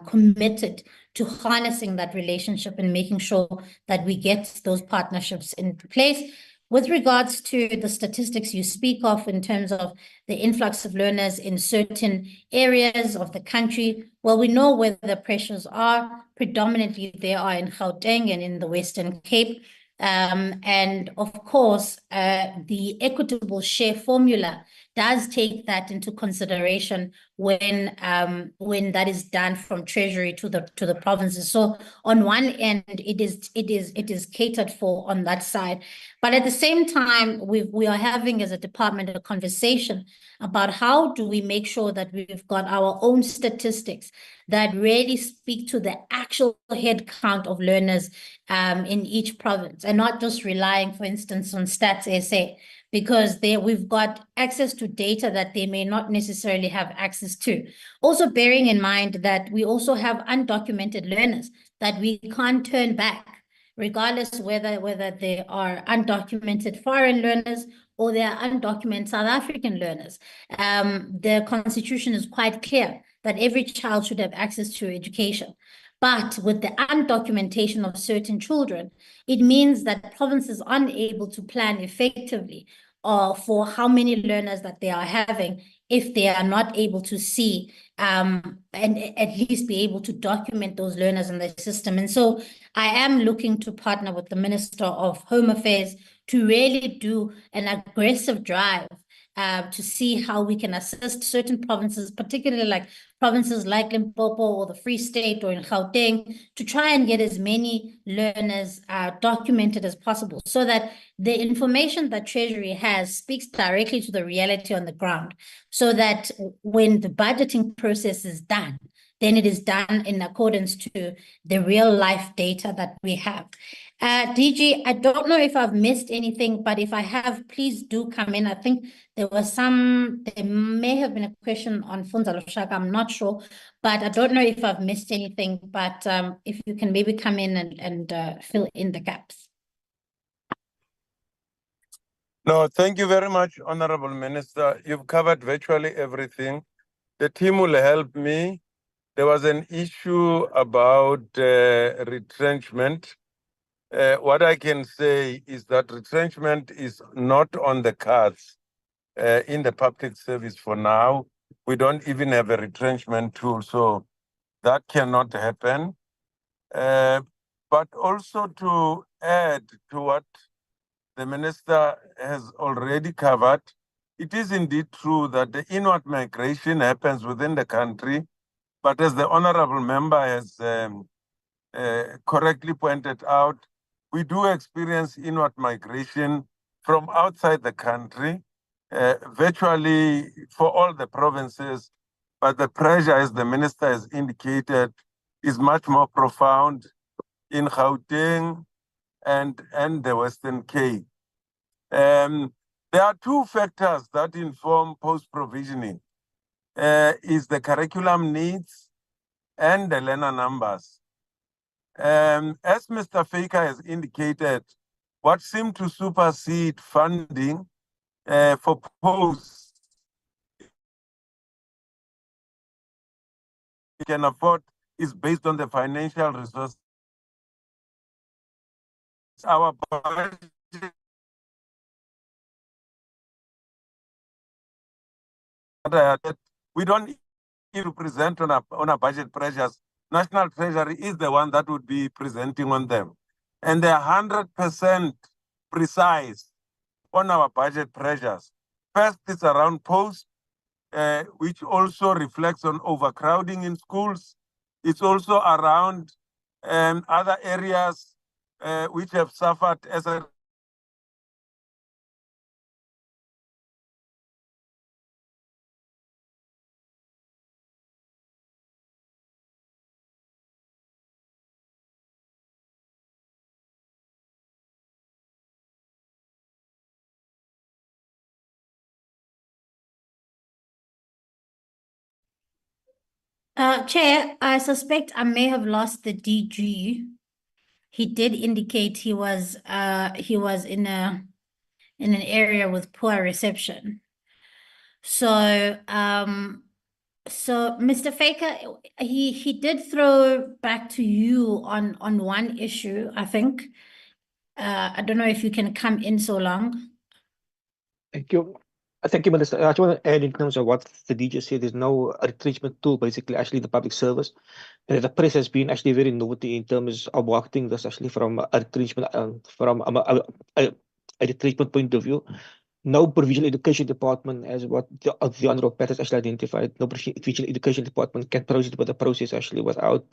committed to harnessing that relationship and making sure that we get those partnerships in place. With regards to the statistics you speak of in terms of the influx of learners in certain areas of the country, well, we know where the pressures are. Predominantly, they are in Gauteng and in the Western Cape. And of course, the equitable share formula does take that into consideration when that is done from Treasury to the provinces. So on one end, it is catered for on that side, but at the same time, we are having as a department a conversation about how do we make sure that we've got our own statistics that really speak to the actual head count of learners in each province, and not just relying, for instance, on Stats SA, because we've got access to data that they may not necessarily have access to. Also bearing in mind that we also have undocumented learners that we can't turn back, regardless whether they are undocumented foreign learners or they are undocumented South African learners. The Constitution is quite clear that every child should have access to education. But with the undocumentation of certain children, it means that provinces are unable to plan effectively for how many learners that they are having if they are not able to see and at least be able to document those learners in the system. And so I am looking to partner with the Minister of Home Affairs to really do an aggressive drive to see how we can assist certain provinces, particularly like provinces like Limpopo or the Free State or in Gauteng, to try and get as many learners documented as possible, so that the information that Treasury has speaks directly to the reality on the ground, so that when the budgeting process is done, then it is done in accordance to the real life data that we have. DG, I don't know if I've missed anything, but if I have, please do come in. I think there may have been a question on Funza Lushaka, I'm not sure, but I don't know if I've missed anything, but if you can maybe come in and fill in the gaps. No, thank you very much, Honorable Minister. You've covered virtually everything. The team will help me. There was an issue about retrenchment. What I can say is that retrenchment is not on the cards in the public service for now. We don't even have a retrenchment tool, so that cannot happen. But also to add to what the minister has already covered, it is indeed true that the inward migration happens within the country, but as the honorable member has correctly pointed out, we do experience inward migration from outside the country, virtually for all the provinces, but the pressure, as the minister has indicated, is much more profound in Gauteng and the Western Cape. There are two factors that inform post-provisioning, is the curriculum needs and the learner numbers. As Mr. Faker has indicated, what seemed to supersede funding for post can afford is based on the financial resources. Our budget we don't need to present on our budget pressures. National Treasury is the one that would be presenting on them. And they're 100% precise on our budget pressures. First, it's around post, which also reflects on overcrowding in schools. It's also around other areas which have suffered as a Chair, I suspect I may have lost the DG. He did indicate he was in an area with poor reception. So so Mr. Faker, he did throw back to you on one issue, I think. I don't know if you can come in so long. Thank you. Thank you, Minister. I just want to add in terms of what the DJ said, there's no retrenchment tool, basically, actually, in the public service. And the press has been actually very naughty in terms of marketing this actually from a retrenchment, from a retrenchment point of view. no provincial education department, as what the Honorable Pat has actually identified, no provincial education department can proceed with the process actually without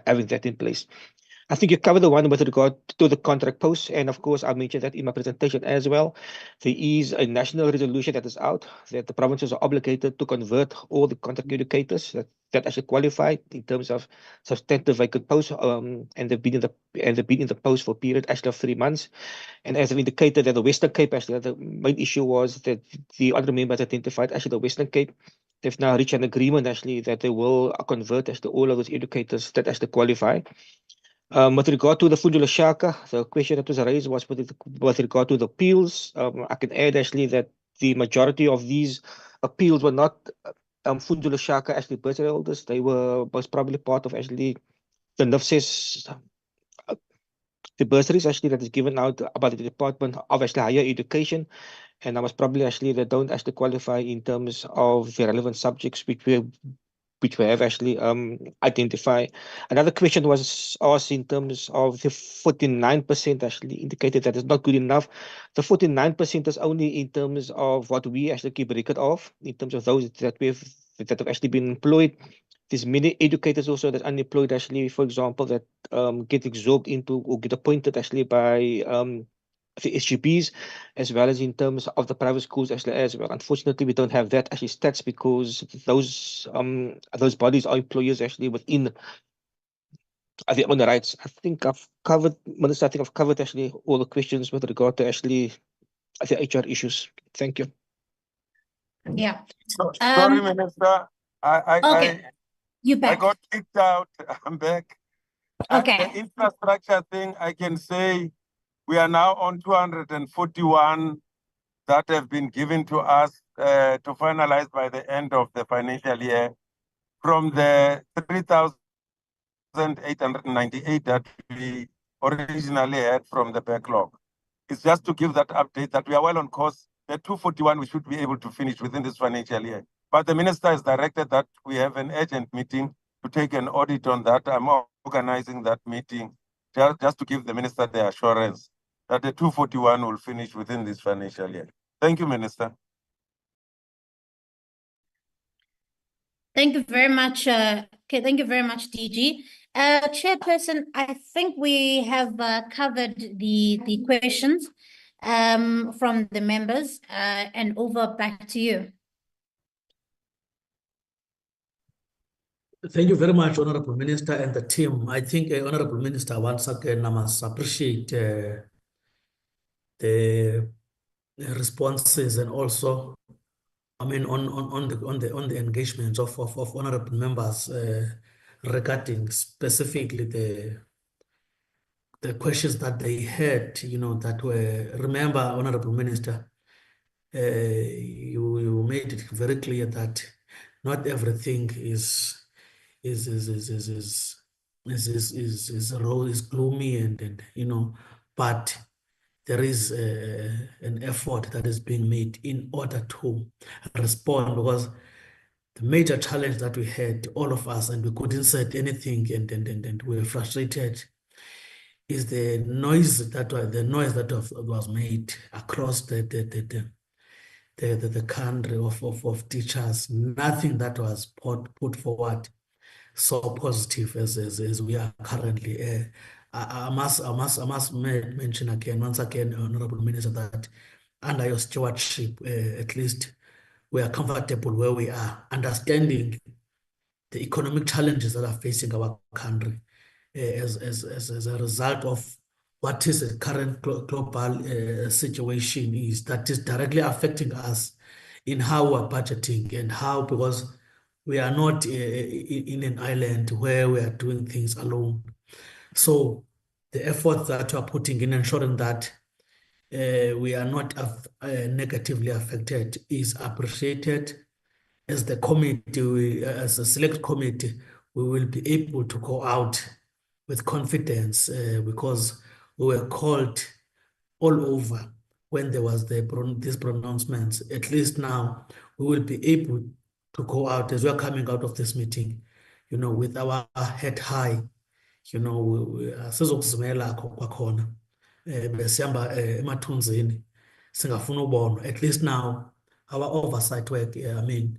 having that in place. I think you covered the one with regard to the contract posts, and of course, I mentioned that in my presentation as well. There is a national resolution that is out that the provinces are obligated to convert all the contract educators that actually qualify in terms of substantive vacant posts, and they've been in the post for a period actually of 3 months. And as I've indicated, that the Western Cape actually the main issue was that the other members identified actually the Western Cape. They've now reached an agreement actually that they will convert actually all of those educators that actually qualify. With regard to the Funza Lushaka, the question that was raised was with regard to the appeals. I can add actually that the majority of these appeals were not Funza Lushaka actually bursary holders. They were most probably part of actually the NFSES, the bursaries actually that is given out by the Department of actually Higher Education. And I was probably actually they don't actually qualify in terms of the relevant subjects which we have actually identified. Another question was asked in terms of the 49% actually indicated that it's not good enough. The 49% is only in terms of what we actually keep record of, in terms of those that have actually been employed. There's many educators also that unemployed actually, for example, that get absorbed into or get appointed actually by the SGBs, as well as in terms of the private schools actually as well. Unfortunately, we don't have that actually stats because those bodies are employers actually within their own rights. I think I've covered, Minister, I think I've covered actually all the questions with regard to actually the HR issues. Thank you. Yeah. Sorry, Minister. Okay, you I back. got kicked out. I'm back. Okay. The infrastructure thing, I can say we are now on 241 that have been given to us to finalize by the end of the financial year from the 3,898 that we originally had from the backlog. It's just to give that update that we are well on course. The 241 we should be able to finish within this financial year. But the minister has directed that we have an urgent meeting to take an audit on that. I'm organizing that meeting just to give the minister the assurance that the 241 will finish within this financial year. Thank you, Minister. Thank you very much. Okay, thank you very much, DG. Chairperson, I think we have covered the questions from the members, and over back to you. Thank you very much, Honorable Minister and the team. I think, Honorable Minister, once again, I must appreciate the responses and also, I mean, on the engagements of honorable members regarding specifically the questions that they had, you know, that were. Remember, Honorable Minister, you made it very clear that not everything is gloomy and you know, but there is an effort that is being made in order to respond, because the major challenge that we had, all of us, and we couldn't say anything, and we were frustrated, is the noise that was made across the country of teachers. Nothing that was put forward so positive as we are currently. I must mention again, once again, Honorable Minister, that under your stewardship, at least we are comfortable where we are, understanding the economic challenges that are facing our country as a result of what is the current global situation is that is directly affecting us in how we're budgeting and how, because we are not in an island where we are doing things alone. So the effort that we are putting in ensuring that we are not negatively affected is appreciated. As the committee, as a select committee, we will be able to go out with confidence because we were called all over when there was these pronouncements. At least now we will be able to go out as we are coming out of this meeting, you know, with our head high, you know, sizokuzimela kwakhona besihamba emathunzini singafuna ubonwa. At least now, our oversight work, I mean,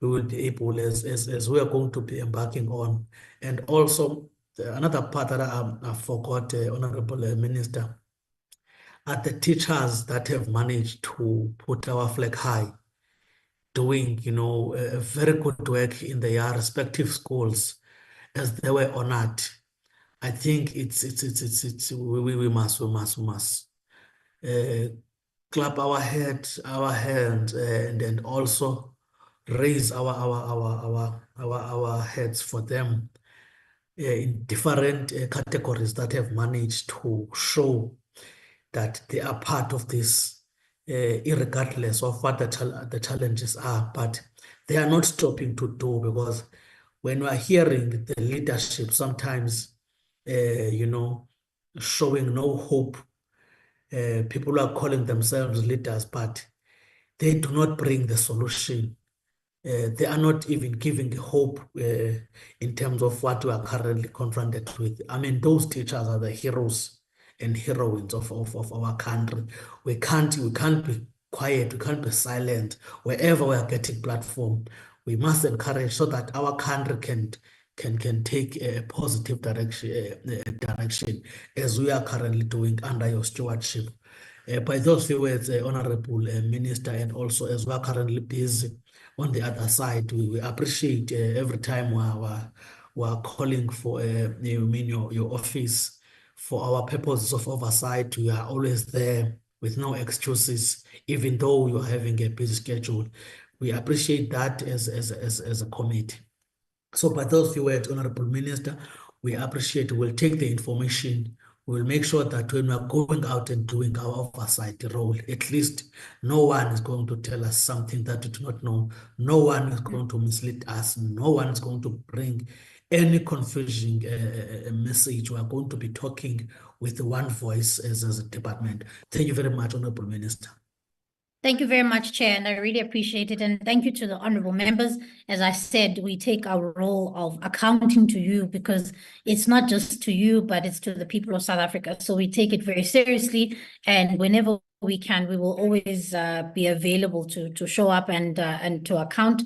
we will be able, as we are going to be embarking on. And also, another part that I forgot, Honorable Minister, are the teachers that have managed to put our flag high, doing, a very good work in their respective schools as they were honored. I think we must clap our hands, and also raise our heads for them in different categories that have managed to show that they are part of this, irregardless of what the challenges are. But they are not stopping to do, because when we are hearing the leadership sometimes, showing no hope, people are calling themselves leaders, but they do not bring the solution. They are not even giving hope in terms of what we are currently confronted with. I mean, those teachers are the heroes and heroines of our country. We can't be quiet, we can't be silent. Wherever we are getting platform, we must encourage so that our country can take a positive direction as we are currently doing under your stewardship. By those few words, Honorable Minister, and also as we are currently busy on the other side, we appreciate every time we are calling for your office for our purposes of oversight. You are always there with no excuses, even though you are having a busy schedule. We appreciate that as a committee. So by those few words, Honorable Minister, we appreciate, we'll take the information, we'll make sure that when we're going out and doing our oversight role, at least no one is going to tell us something that we do not know. No one is going to mislead us. No one is going to bring any confusing message. We are going to be talking with one voice as a department. Thank you very much, Honorable Minister. Thank you very much, Chair, and I really appreciate it. And thank you to the honorable members. As I said, we take our role of accounting to you, because it's not just to you, but it's to the people of South Africa. So we take it very seriously, and whenever we can, we will always be available to show up and to account.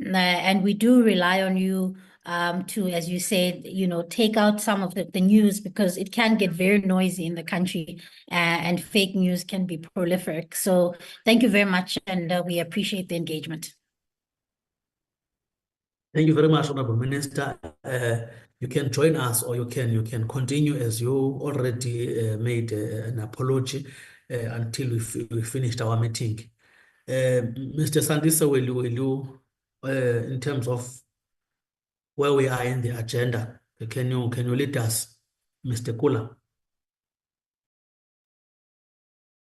And we do rely on you to, as you said, take out some of the news, because it can get very noisy in the country, and fake news can be prolific. So thank you very much, and we appreciate the engagement. Thank you very much, Honorable Minister. You can join us, or you can continue as you already made an apology until we finished our meeting. Mr. Sandisa, will you in terms of where we are in the agenda, can you lead us, Mr. Kula?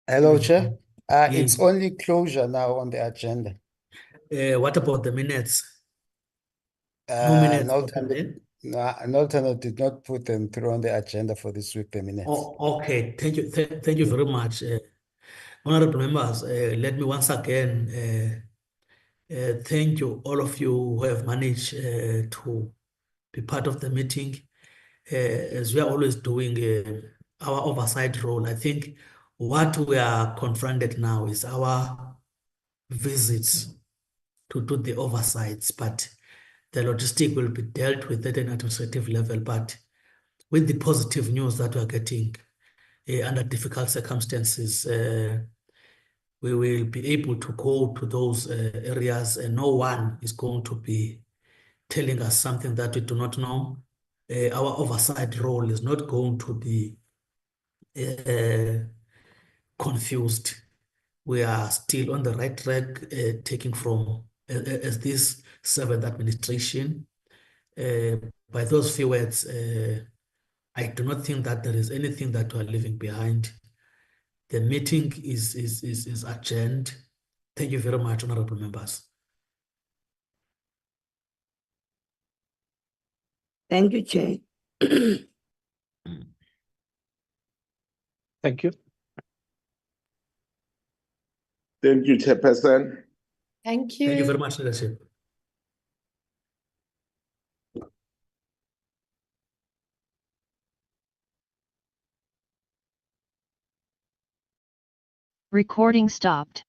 Hello, Chair. Yes. It's only closure now on the agenda. What about the minutes? No minutes. An alternate did not put them through on the agenda for this week, the minutes. Oh, okay. Thank you. Thank you very much. Honorable members, let me once again thank you, all of you who have managed to be part of the meeting. As we are always doing our oversight role, I think what we are confronted now is our visits to do the oversights, but the logistic will be dealt with at an administrative level. But with the positive news that we are getting under difficult circumstances, we will be able to go to those areas, and no one is going to be telling us something that we do not know. Our oversight role is not going to be confused. We are still on the right track, taking from as this seventh administration. By those few words, I do not think that there is anything that we are leaving behind. The meeting is adjourned. Thank you very much, honorable members. Thank you, Chair. Thank you. Thank you, Chairperson. Thank you. Thank you very much, leadership. Recording stopped.